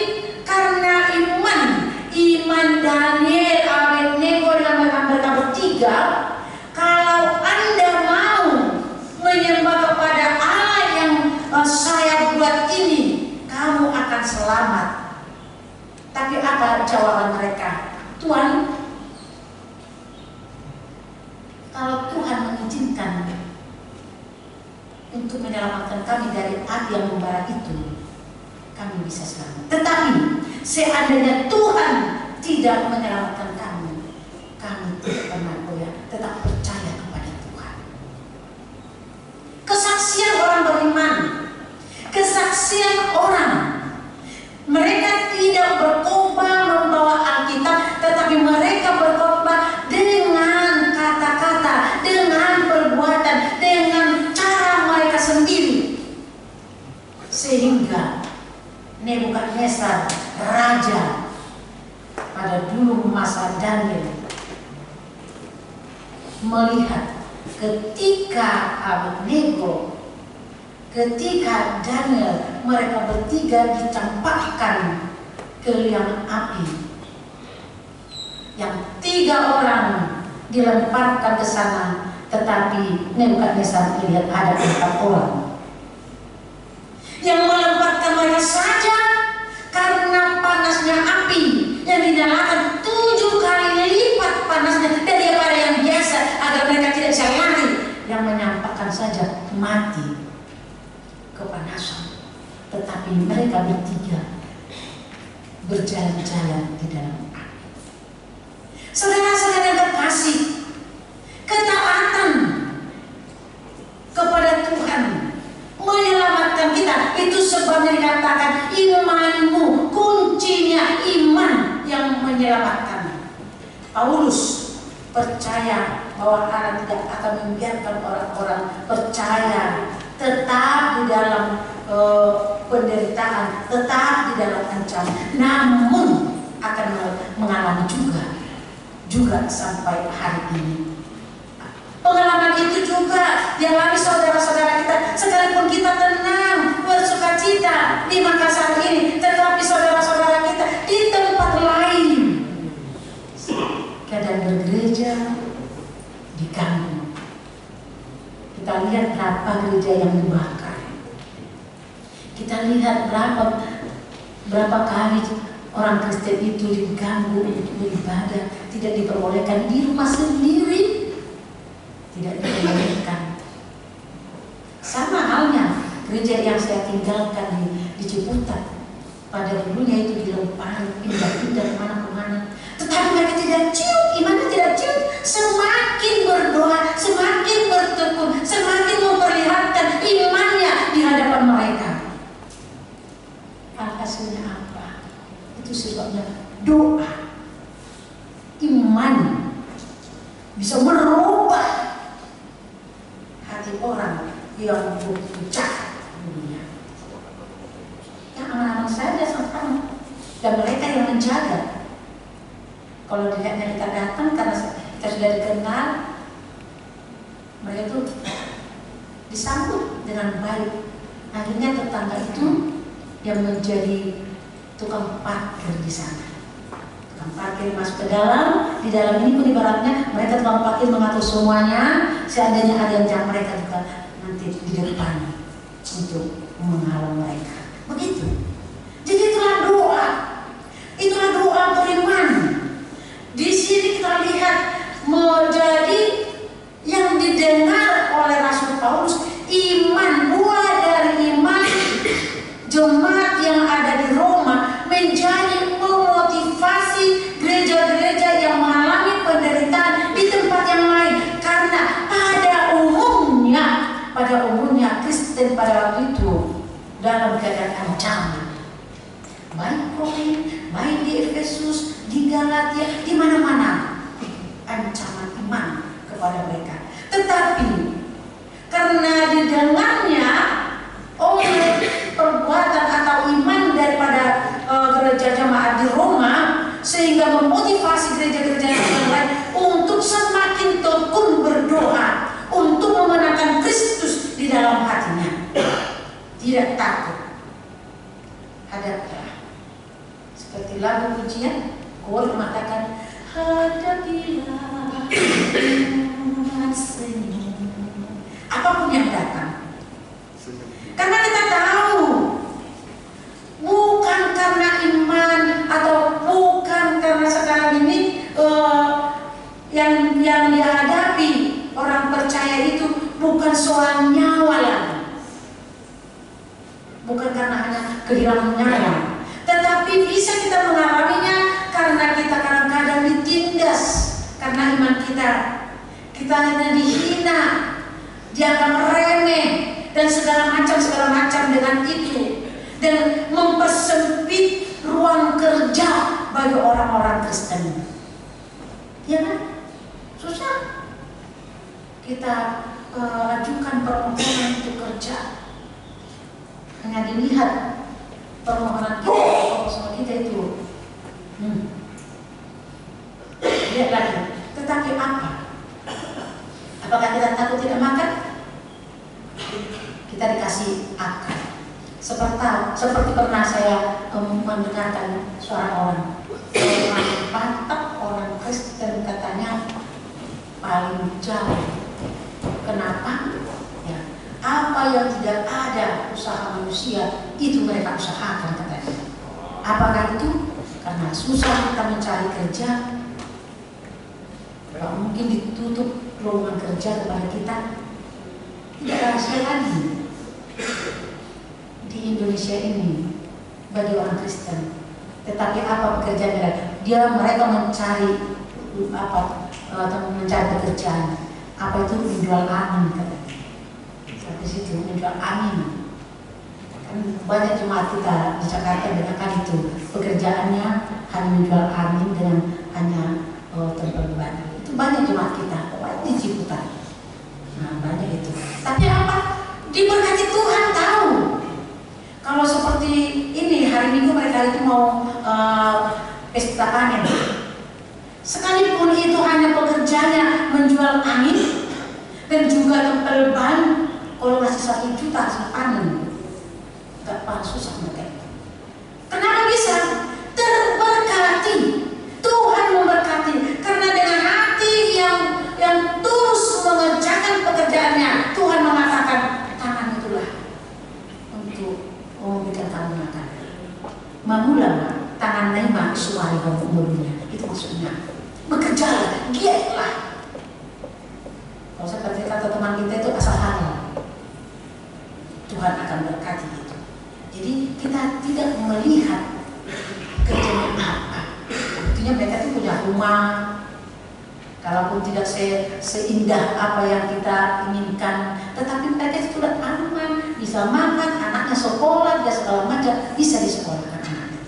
karena iman Daniel, Abednego dan mereka bertiga, kalau Anda mau menyembah kepada Allah yang saya buat ini, kamu akan selamat. Tapi apa jawaban mereka? Tuhan, kalau Tuhan mengizinkan untuk menyelamatkan kami dari api yang membara itu, kami bisa selamat. Tetapi seandainya Tuhan tidak menyelamatkan kami, kami tidak pernah goyah, tetap percaya kepada Tuhan. Kesaksian orang beriman, kesaksian orang, mereka tidak berkhotbah membawa Alkitab, tetapi mereka berkhotbah dengan kata-kata, dengan perbuatan, dengan cara mereka sendiri, sehingga Nebukadnezar raja pada dulu masa Daniel melihat ketika Abednego, ketika Daniel, mereka bertiga dicampakkan ke liang api, yang 3 orang dilemparkan ke sana, tetapi Nebukadnezar melihat ada 4 orang yang melemparkan mereka saja, karena panasnya api yang dinyalakan 7 kali lipat panasnya daripada yang biasa, agar mereka tidak bisa lari. Yang menyampaikan saja mati kepanasan, tetapi mereka bertiga berjalan-jalan di dalam api. Saudara-saudara yang terkasih, ketaatan kepada Tuhan menyelamatkan kita. Itu sebabnya dikatakan imanmu, kuncinya iman yang menyelamatkan. Paulus percaya bahwa Allah tidak akan membiarkan orang-orang percaya tetap di dalam penderitaan, tetap di dalam ancaman, namun akan mengalami juga sampai hari ini. Pengalaman itu juga dialami saudara-saudara kita, sekalipun kita tenang, bersukacita di Makassar ini, tetapi saudara-saudara kita di tempat lain keadaan bergereja diganggu. Kita lihat berapa gereja yang dibakar. Kita lihat berapa kali orang Kristen itu diganggu untuk beribadah, tidak diperbolehkan di rumah sendiri, tidak diperbolehkan. Sama halnya gereja yang saya tinggalkan di Ciputat, pada dulunya itu dilempari, pindah-pindah kemana-kemana. Tetapi mereka tidak ciut, imannya tidak ciut. Semakin berdoa, semakin bertekun, semakin memperlihatkan imannya di hadapan mereka. Hasilnya apa? Itu sebabnya doa, iman bisa merubah hati orang yang pucat dunia. Yang aman-aman saja sama, dan mereka yang menjaga. Kalau dilihatnya kita datang karena kita sudah dikenal, mereka itu disambut dengan baik. Akhirnya tetangga itu yang menjadi tukang parkir di sana. Tukang parkir masuk ke dalam, di dalam ini pun ibaratnya mereka tukang parkir mengatur semuanya. Seandainya ada yang jahat, mereka juga nanti di depan untuk menghalang mereka. Begitu. Jadi itulah doa beriman. Di sini kita lihat menjadi yang didengar oleh Rasul Paulus, iman, buah dari iman jemaat yang ada di Roma menjadi memotivasi gereja-gereja yang mengalami penderitaan di tempat yang lain. Karena pada umumnya Kristen pada waktu itu dalam keadaan ancaman. Baik Korintus, baik di Efesus, di Galatia, di mana-mana ancaman iman kepada mereka. Tetapi karena didengarnya oleh perbuatan atau iman daripada gereja jemaat di Roma, sehingga memotivasi gereja-gereja yang lain untuk semakin tekun berdoa untuk memenangkan Kristus di dalam hatinya. Tidak takut. Hadapilah. Seperti lagu pujian, Korintus mengatakan, hadapilah dengan senyum apapun yang datang. Karena kita tahu bukan karena iman atau bukan karena sekarang ini yang dihadapi orang percaya itu bukan soal nyawa lagi, bukan karena hanya kehilangan nyawa, tetapi bisa kita mengalaminya karena kita kadang-kadang ditindas karena iman kita hanya dihina, dianggap remeh dan segala macam dengan itu, dan mempersempit ruang kerja bagi orang-orang Kristen. Ya kan? Susah. Kita ajukan permohonan untuk kerja, hanya dilihat permohonan kita, soal kita itu lihat lagi. Tetapi apa? Apakah kita takut tidak makan? Kita dikasih akal. Seperti pernah saya mendengarkan suara orang mantap orang Kristen katanya paling jauh. Kenapa? Ya, apa yang tidak ada usaha manusia itu mereka usahakan katanya. Apakah itu? Karena susah kita mencari kerja, kalau mungkin ditutup lowongan kerja kepada kita. Tidak rahasia lagi di Indonesia ini bagi orang Kristen. Tetapi apa pekerjaan mereka mencari mencari pekerjaan. Apa itu? Menjual angin katanya. Sampai situ menjual angin. Kan banyak jemaat kita di Jakarta dengan itu pekerjaannya hanya menjual angin dengan hanya tempat ibadah. Itu banyak jemaat kita di Ciputat. Nah, banyak itu. Tapi apa? Diberkati Tuhan tahu. Kalau seperti ini hari Minggu mereka itu mau pesta panen. Sekalipun itu hanya pekerjaannya menjual angin dan juga tempel ban, kalau masih 1 juta panen, gak susah mereka. Kenapa bisa? Terberkati. Tuhan memberkati. Karena dengan giatlah. Kalau seperti kata teman kita itu asal hamil, Tuhan akan berkati itu. Jadi kita tidak melihat kerjanya apa. Artinya mereka itu punya rumah, kalaupun tidak seindah apa yang kita inginkan, tetapi mereka itu sudah aman, bisa makan, anaknya sekolah, dia segala macam bisa disekolahkan anaknya.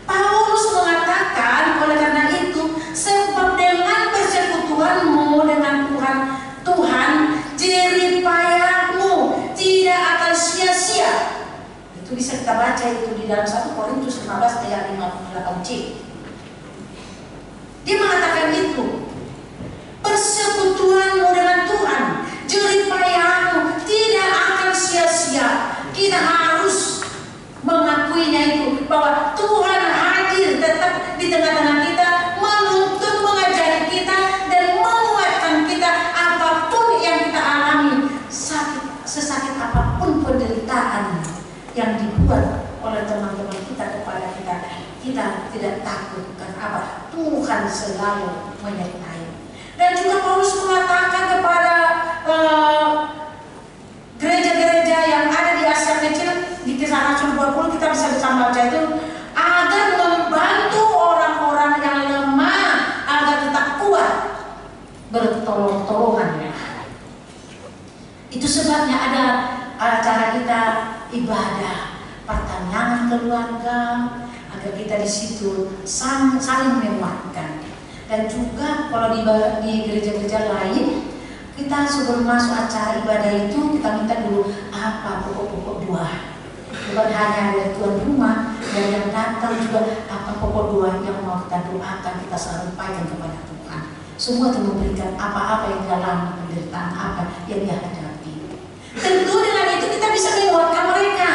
Paulus mengatakan oleh karena itu, sebab dengan persekutuanmu dengan Tuhan, jeripayamu tidak akan sia-sia. Itu bisa kita baca itu di dalam 1 Korintus 15 ayat 58c. Dia mengatakan itu, persekutuanmu dengan Tuhan, jeripayamu tidak akan sia-sia. Kita harus mengakuinya itu, bahwa Tuhan hadir tetap di tengah-tengah kita, menuntun, mengajari kita dan menguatkan kita apapun yang kita alami, sesakit apapun penderitaan yang dibuat oleh teman-teman kita kepada kita, kita tidak takut. Karena apa? Tuhan selalu menyertai. Dan juga Paulus mengatakan kepada gereja-gereja yang ada di Asia Kecil, di Kisah Rasul 20 kita bisa baca itu, agar membantu orang-orang yang lemah agar tetap kuat, bertolong-tolongan. Itu sebabnya ada acara kita ibadah, pertanyaan keluarga, agar kita di situ saling menguatkan. Dan juga kalau di gereja-gereja lain, kita sebelum masuk acara ibadah itu kita minta dulu apa pokok-pokok doa. Bukan hanya dari tuan rumah, dan yang datang juga apa pokok doa yang mau kita doakan, kita sampaikan kepada Tuhan. Semua itu memberikan apa-apa yang dalam penderitaan apa yang dia hadapi. Tentu dengan itu kita bisa menguatkan mereka.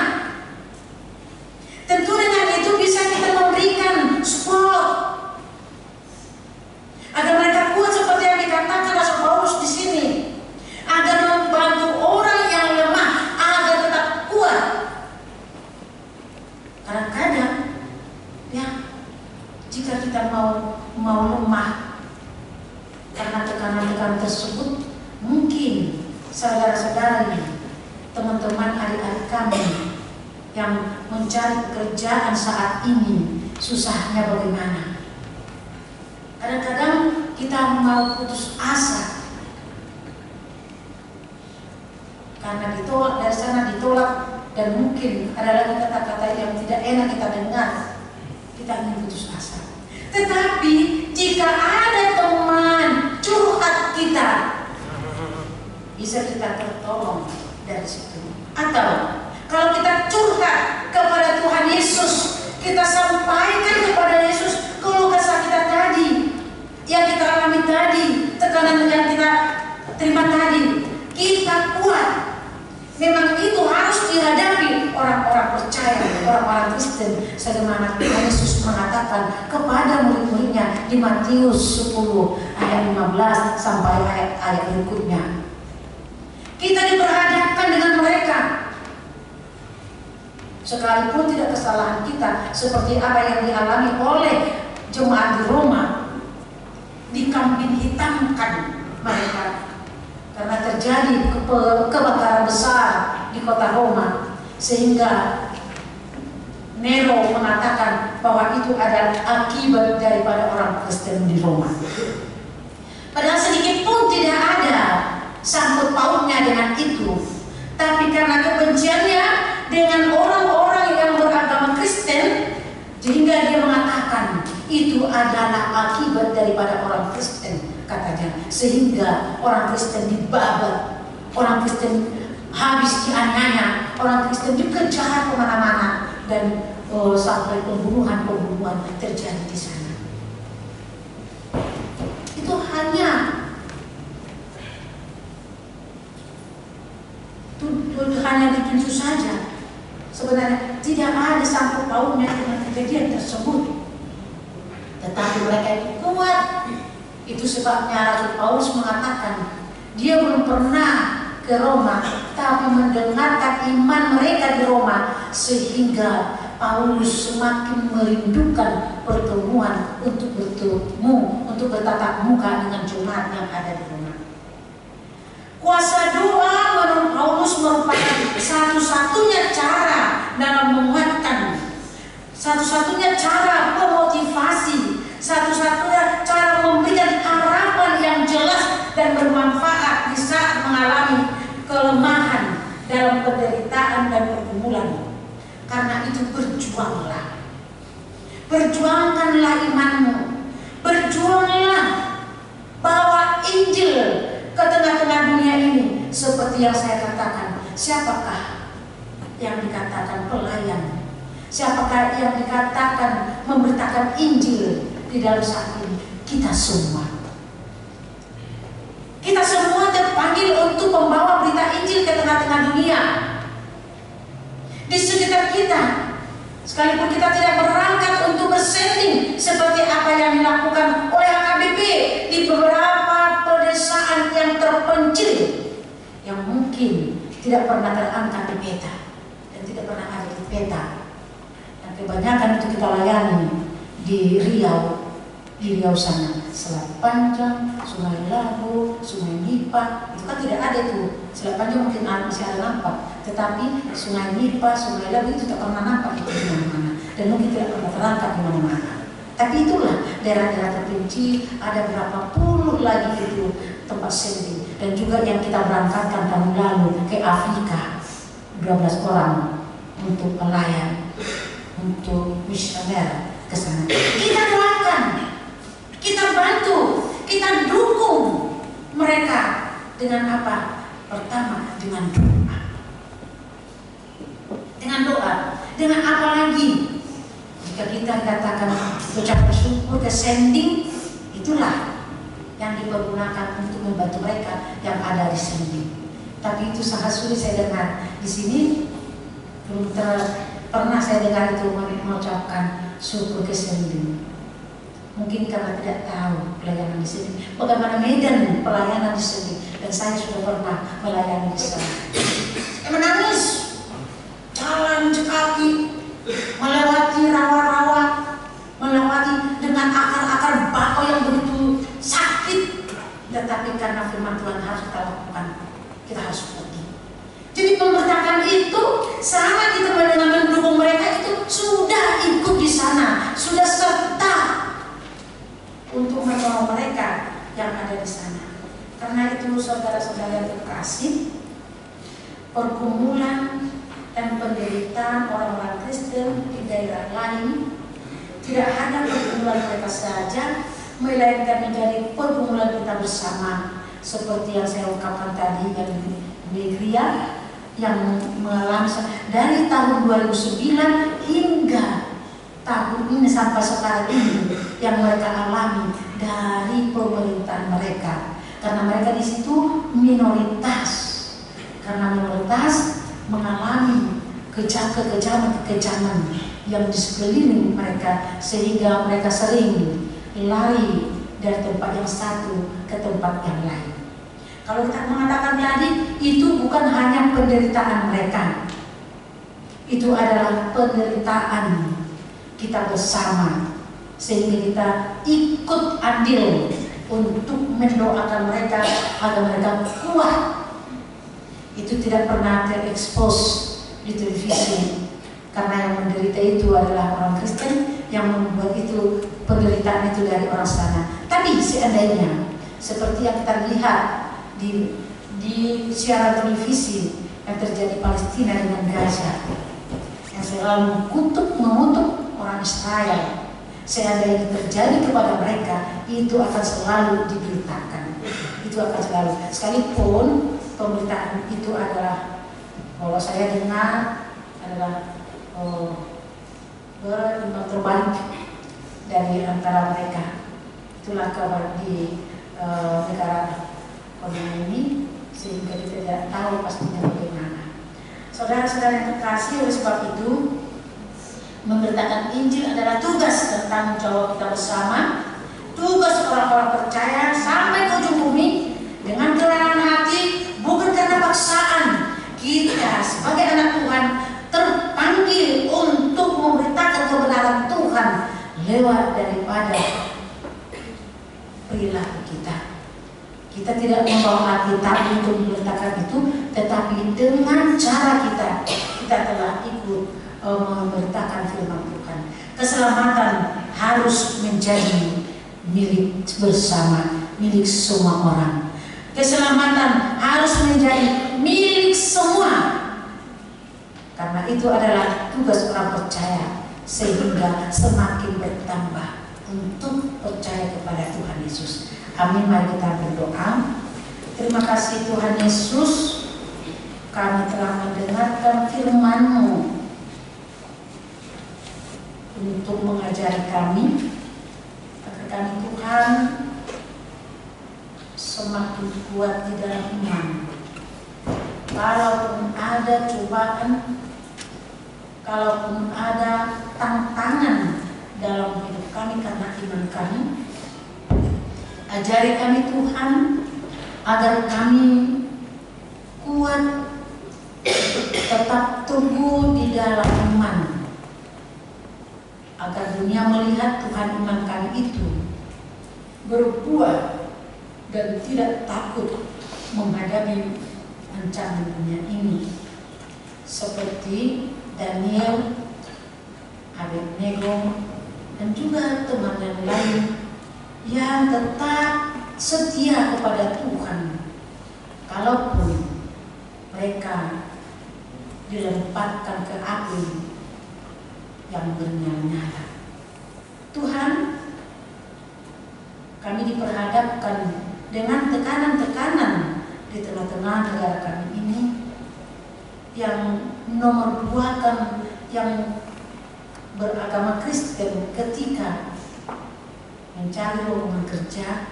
Tentu dengan itu bisa kita memberikan support agar mereka kuat seperti yang dikatakan Rasul Paulus di sini, agar membantu orang yang lemah agar tetap kuat. Kadang-kadang ya, jika kita mau lemah karena tekanan-tekanan tersebut, mungkin saudara-saudari, teman-teman, adik-adik kami yang mencari pekerjaan saat ini, susahnya bagaimana? Kadang-kadang kita mau putus asa karena ditolak dari sana, ditolak, dan mungkin ada lagi kata-kata yang tidak enak kita dengar, kita ingin putus asa. Tetapi jika ada teman curhat kita, bisa kita tertolong dari situ. Atau kalau kita curhat kepada Tuhan Yesus, kita sampaikan kepada Yesus keluh kesah kita tadi, yang kita alami tadi, tekanan yang kita terima tadi, kita kuat. Memang itu harus dihadapi orang-orang percaya, orang-orang Kristen, sebagaimana Tuhan Yesus mengatakan kepada murid-muridnya di Matius 10 ayat 15 sampai ayat berikutnya. Kita diperhadapkan dengan mereka, sekalipun tidak kesalahan kita seperti apa yang dialami oleh jemaat di Roma, dikambing hitamkan mereka karena terjadi kebakaran besar di kota Roma, sehingga Nero mengatakan bahwa itu adalah akibat daripada orang Kristen di Roma. Padahal sedikit pun tidak ada sangkut pautnya dengan itu, tapi karena kebenciannya dengan orang-orang yang beragama Kristen, sehingga dia mengatakan itu adalah akibat daripada orang Kristen, katanya, sehingga orang Kristen dibabat, orang Kristen habis dianiaya, orang Kristen dikejar kemana-mana, dan sampai pembunuhan terjadi di sana. Itu hanya ditunjuk saja. Sebenarnya tidak ada sangkut pautnya dengan kejadian tersebut. Tetapi mereka itu kuat. Itu sebabnya Rasul Paulus mengatakan dia belum pernah ke Roma, tapi mendengarkan iman mereka di Roma, sehingga Paulus semakin merindukan pertemuan untuk bertemu, untuk bertatap muka dengan jemaat yang ada di rumah. Kuasa doa menurut Paulus merupakan satu-satunya cara dalam menguatkan, satu-satunya cara memotivasi, satu-satunya cara memberikan harapan yang jelas dan bermanfaat di saat mengalami kelemahan dalam penderitaan dan pergumulan. Karena itu berjuanglah, berjuangkanlah imanmu, berjuanglah bawa Injil ke tengah-tengah dunia ini. Seperti yang saya katakan, siapakah yang dikatakan pelayan? Siapakah yang dikatakan memberitakan Injil di dalam saat ini? Kita semua. Kita semua terpanggil untuk membawa berita Injil ke tengah-tengah dunia. Di sekitar kita, sekalipun kita tidak berangkat untuk bersending seperti apa yang dilakukan oleh HKBP di beberapa pedesaan yang terpencil, yang mungkin tidak pernah terangkat di peta dan tidak pernah ada di peta. Kebanyakan itu kita layani di Riau sana, Selat Panjang, Sungai Labu, Sungai Nipa, itu kan tidak ada itu. Selat Panjang mungkin masih ada nampak, tetapi Sungai Nipa, Sungai Labu itu tak pernah nampak itu di mana-mana, dan mungkin tidak pernah terangkat di mana-mana. Tapi itulah daerah-daerah terpencil, ada berapa puluh lagi itu tempat sendiri, dan juga yang kita berangkatkan tahun lalu ke Afrika, 12 orang untuk pelayan, untuk misioner ke sana. Kita doakan, kita bantu, kita dukung mereka dengan apa? Pertama dengan doa. Dengan doa, dengan apa lagi? Jika kita katakan ucap bersyukur ke sending, itulah yang dipergunakan untuk membantu mereka yang ada di sending. Tapi itu sangat sulit saya dengar di sini. Belum pernah saya dengar itu mengucapkan syukur ke sending. Mungkin karena tidak tahu pelayanan di sini, bagaimana medan pelayanan di sini, dan saya sudah pernah melayani di sana. Saya menangis, jalan kaki, melewati rawa-rawa, melewati dengan akar-akar bakau yang begitu sakit, tetapi karena firman Tuhan harus kita lakukan, kita harus pergi. Jadi pemberitakan itu selama kita mendukung mereka itu sudah ikut di sana, sudah serta untuk menolong mereka yang ada di sana. Karena itu saudara-saudara yang terkasih, pergumulan dan penderitaan orang-orang Kristen di daerah lain tidak hanya pergumulan mereka saja, melainkan menjadi pergumulan kita bersama. Seperti yang saya ungkapkan tadi dari Negria yang mengalami dari tahun 2009 hingga tahun ini sampai sekarang ini yang mereka alami dari pemerintahan mereka, karena mereka di situ minoritas, karena minoritas mengalami kekejaman yang di sekeliling mereka, sehingga mereka sering lari dari tempat yang satu ke tempat yang lain. Kalau kita mengatakan tadi, itu bukan hanya penderitaan mereka, itu adalah penderitaan kita bersama, sehingga kita ikut andil untuk mendoakan mereka agar mereka kuat. Itu tidak pernah terekspos di televisi, karena yang menderita itu adalah orang Kristen, yang membuat itu penderitaan itu dari orang sana. Tapi seandainya seperti yang kita lihat di siaran televisi yang terjadi Palestina dengan Gaza, yang selalu mengutuk orang Israel, seandainya terjadi kepada mereka, itu akan selalu diberitakan. Itu akan selalu, sekalipun pemberitaan itu adalah, kalau saya dengar adalah berimbang terbalik dari antara mereka. Itulah kabar di negara ini, sehingga kita tidak tahu pastinya bagaimana. Saudara-saudara yang terkasih, oleh sebab itu memberitakan Injil adalah tugas dan tanggung jawab kita bersama, tugas orang-orang percaya sampai ke ujung bumi dengan kerelaan hati, bukan karena paksaan. Kita sebagai anak Tuhan terpanggil untuk memberitakan kebenaran Tuhan lewat daripada kita. Kita tidak membawa Alkitab untuk meletakkan itu, tetapi dengan cara kita telah ikut memberitakan firman Tuhan. Keselamatan harus menjadi milik bersama, milik semua orang. Keselamatan harus menjadi milik semua. Karena itu adalah tugas orang percaya, sehingga semakin bertambah untuk percaya kepada Tuhan Yesus. Amin. Mari kita berdoa. Terima kasih Tuhan Yesus, kami telah mendengarkan firman-Mu untuk mengajari kami, agar kami Tuhan semakin kuat di dalam iman. Kalaupun ada cobaan, kalaupun ada tantangan dalam hidup kami karena iman kami, ajari kami Tuhan agar kami kuat, tetap teguh di dalam iman, agar dunia melihat Tuhan iman kami itu berbuah dan tidak takut menghadapi ancaman dunia ini, seperti Daniel, Abednego, dan juga teman yang lain yang tetap setia kepada Tuhan kalaupun mereka dilemparkan ke api yang bernyala-nyala. Tuhan, kami diperhadapkan dengan tekanan-tekanan di tengah-tengah negara kami ini, yang nomor dua kan yang beragama Kristen ketika mencari lowongan kerja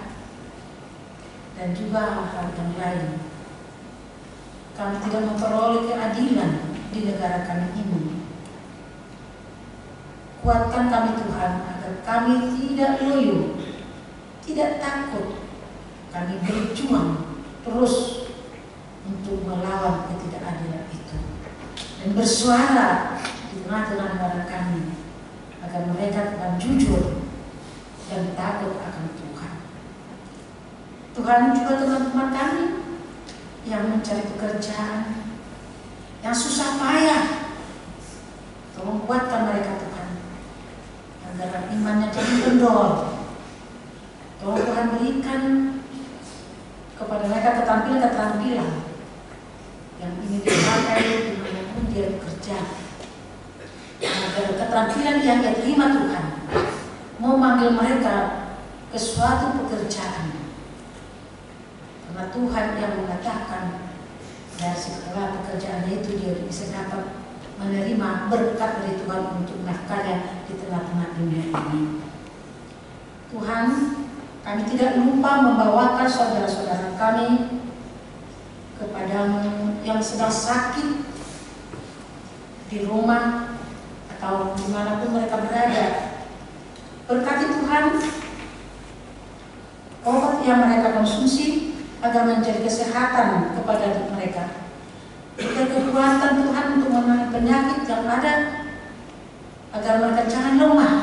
dan juga hal-hal yang lain. Kami tidak memperoleh keadilan di negara kami ini. Kuatkan kami Tuhan agar kami tidak loyo, tidak takut. Kami berjuang terus untuk melawan ketidakadilan itu dan bersuara di tengah-tengah negara kami agar mereka tetap jujur dan takut akan Tuhan. Tuhan, juga teman-teman kami yang mencari pekerjaan, yang susah payah, tolong kuatkan mereka Tuhan, agar imannya jadi kendor. Tolong Tuhan berikan kepada mereka keterampilan-keterampilan yang ingin dipakai dimanapun dia bekerja, agar keterampilan yang dia terima Tuhan memanggil mereka ke suatu pekerjaan. Karena Tuhan yang mengatakan dari segala pekerjaannya itu dia bisa dapat menerima berkat dari Tuhan untuk nafkahnya di tengah-tengah dunia ini. Tuhan, kami tidak lupa membawakan saudara-saudara kami kepadamu yang sedang sakit di rumah atau dimanapun mereka berada. Berkati Tuhan obat yang mereka konsumsi agar menjadi kesehatan kepada mereka. Berikan kekuatan Tuhan untuk menangani penyakit yang ada, agar mereka jangan lemah,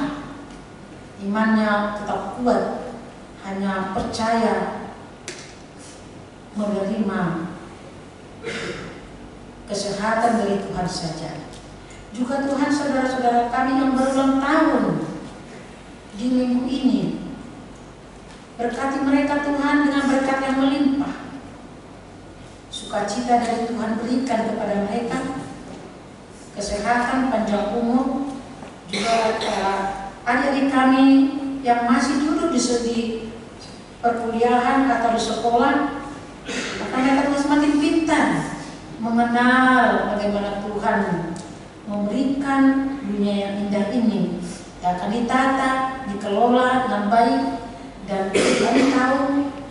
imannya tetap kuat, hanya percaya menerima kesehatan dari Tuhan saja. Juga Tuhan, saudara-saudara kami yang berulang tahun di minggu ini, berkati mereka Tuhan dengan berkat yang melimpah. Sukacita dari Tuhan berikan kepada mereka, kesehatan, panjang umur. Juga adik-adik kami yang masih duduk di perkuliahan atau di sekolah, maka mereka terus semakin pintar mengenal bagaimana Tuhan memberikan dunia yang indah ini yang akan ditata, dikelola dengan baik, dan kami tahu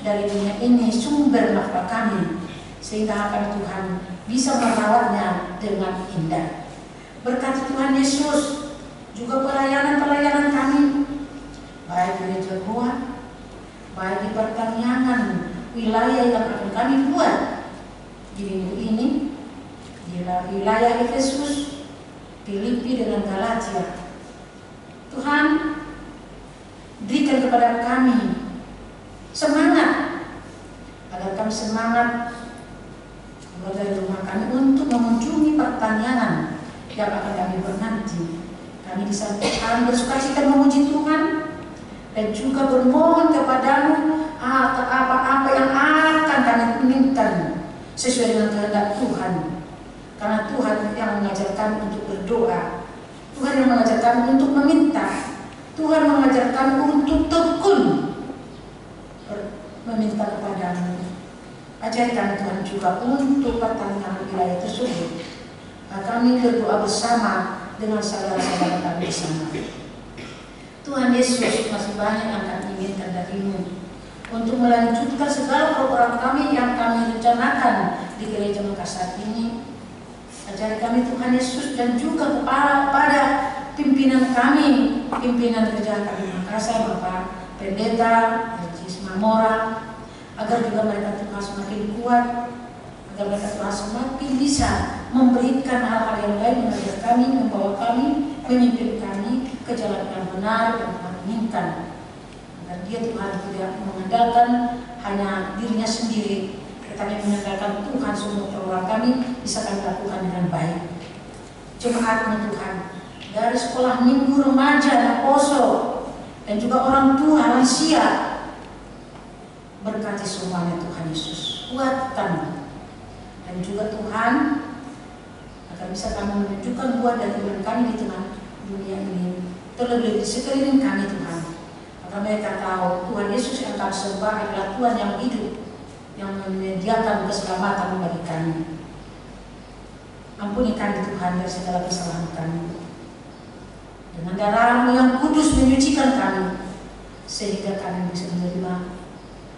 dari dunia ini sumber nafkah kami, sehingga akan Tuhan bisa merawatnya dengan indah. Berkati Tuhan Yesus juga pelayanan-pelayanan kami, baik di Jehovah, baik di pertanian wilayah yang akan kami buat di minggu ini, di wilayah Efesus, Filipi dengan Galatia. Tuhan, berikan kepada kami semangat kami semangat keluar dari rumah kami untuk mengunjungi pertanyaan yang akan kami bernanti. Kami di samping kami bersukacita memuji Tuhan dan juga bermohon kepadamu apa-apa yang akan kami inginkan sesuai dengan kehendak Tuhan. Karena Tuhan yang mengajar kami untuk berdoa, Tuhan yang mengajar kami untuk meminta, Tuhan mengajar kami untuk tekun meminta kepadamu. Ajari kami Tuhan juga untuk pertanyaan wilayah tersebut. Kami berdoa bersama dengan saudara-saudara kami di sana. Tuhan Yesus, masih banyak yang kami inginkan darimu untuk melanjutkan segala program kami yang kami rencanakan di gereja Makassar ini. Ajari kami Tuhan Yesus dan juga kepada pimpinan kami, pimpinan gereja kami Makassar, Bapak Pendeta Jis Mamora, agar juga mereka Tuhan semakin kuat, agar mereka Tuhan semakin bisa memberikan hal-hal yang baik, mengajar kami, membawa kami, memimpin kami ke jalan yang benar dan Tuhan inginkan. Agar dia Tuhan tidak mengandalkan hanya dirinya sendiri, tetapi mengandalkan Tuhan semua program kami bisa kami lakukan dengan baik. Jemaat Tuhan dari sekolah minggu remaja dan poso dan juga orang tua lansia, berkati semuanya Tuhan Yesus, kuatkan dan juga Tuhan agar bisa kami menunjukkan buah dan iman kami di tengah dunia ini, terlebih di sekeliling kami Tuhan. Maka mereka tahu Tuhan Yesus yang kami sembah adalah Tuhan yang hidup, yang menyediakan keselamatan bagi kami. Ampuni kami Tuhan dari segala kesalahan kami. Dengan darah-Mu yang kudus menyucikan kami, sehingga kami bisa menerima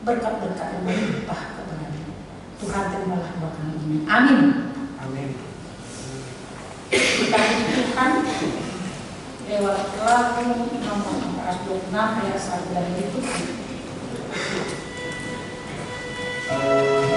berkat-berkat yang melimpah kepada-Mu. Tuhan, terimalah doa kami ini. Amin. Amin. Kita puji Tuhan lewat lagu nomor 426 ayat 1 dan berikutnya. Amin.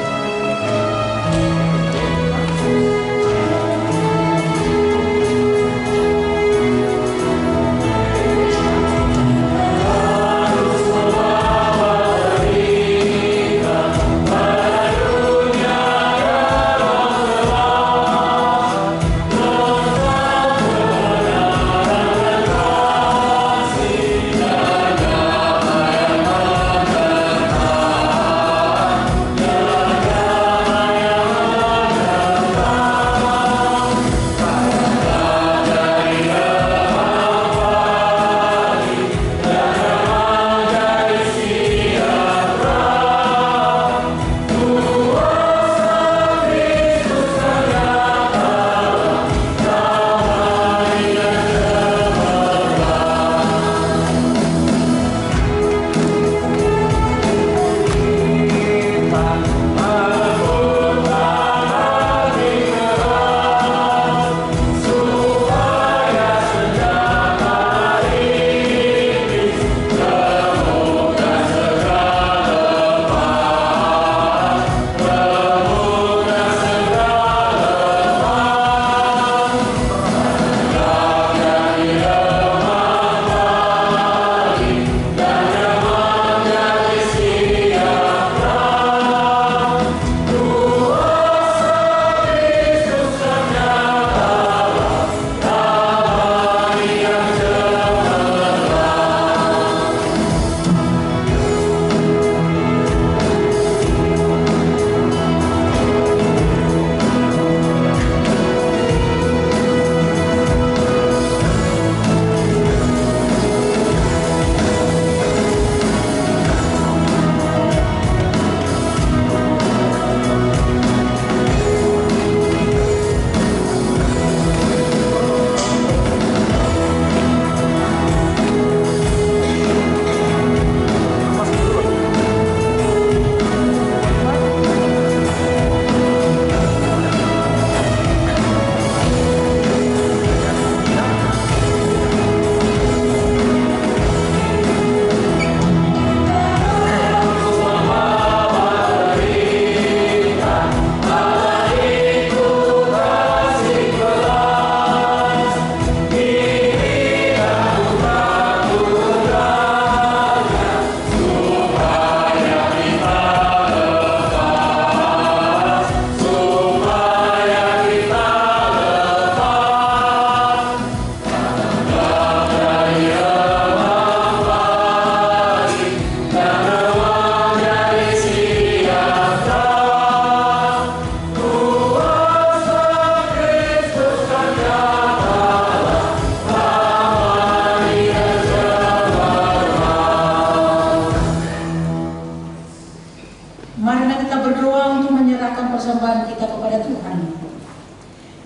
Marilah kita berdoa untuk menyerahkan persembahan kita kepada Tuhan.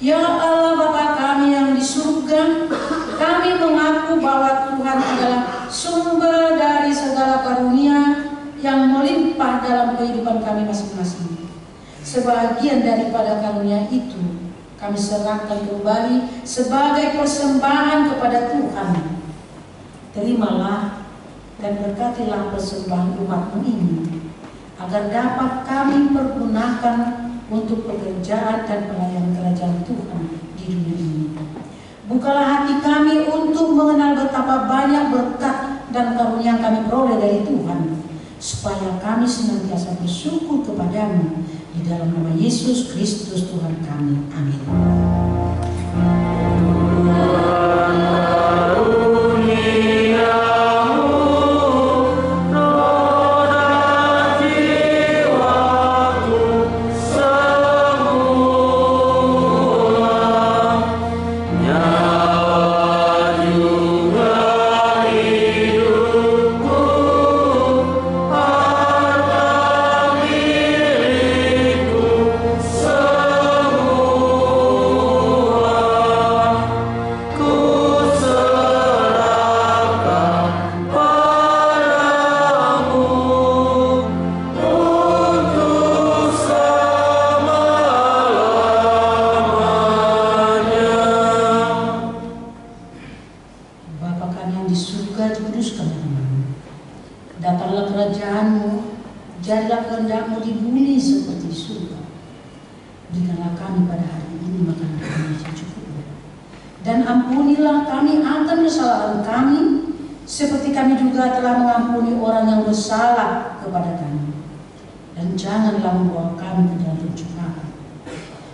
Ya Allah Bapa kami yang di surga, kami mengaku bahwa Tuhan adalah sumber dari segala karunia yang melimpah dalam kehidupan kami masing-masing. Sebagian daripada karunia itu kami serahkan kembali sebagai persembahan kepada Tuhan. Terimalah dan berkatilah persembahan umat-Mu ini, agar dapat kami pergunakan untuk pekerjaan dan pelayanan kerajaan Tuhan di dunia ini. Bukalah hati kami untuk mengenal betapa banyak berkat dan karunia yang kami peroleh dari Tuhan, supaya kami senantiasa bersyukur kepadamu di dalam nama Yesus Kristus Tuhan kami. Amin.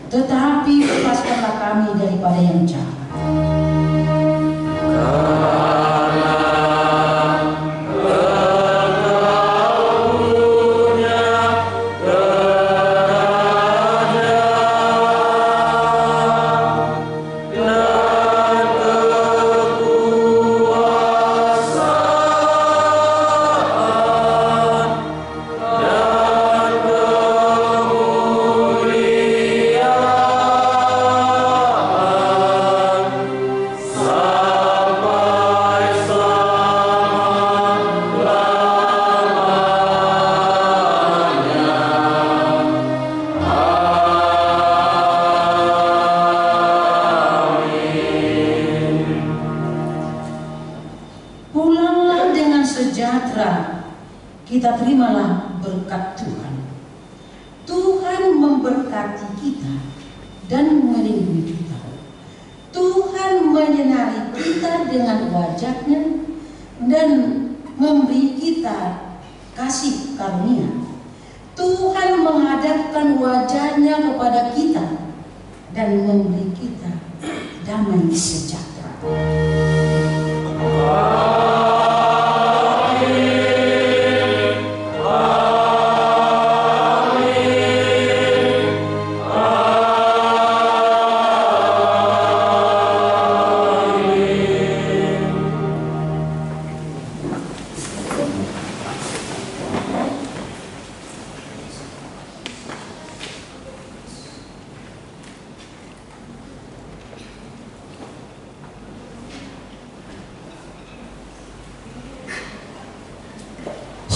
Tetapi lepaskanlah kami daripada yang jahat. Kita terimalah berkat Tuhan. Tuhan memberkati kita dan melindungi kita. Tuhan menyinari kita dengan wajah-Nya dan memberi kita kasih karunia. Tuhan menghadapkan wajah-Nya kepada kita dan memberi kita damai sejahtera.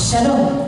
Shalom.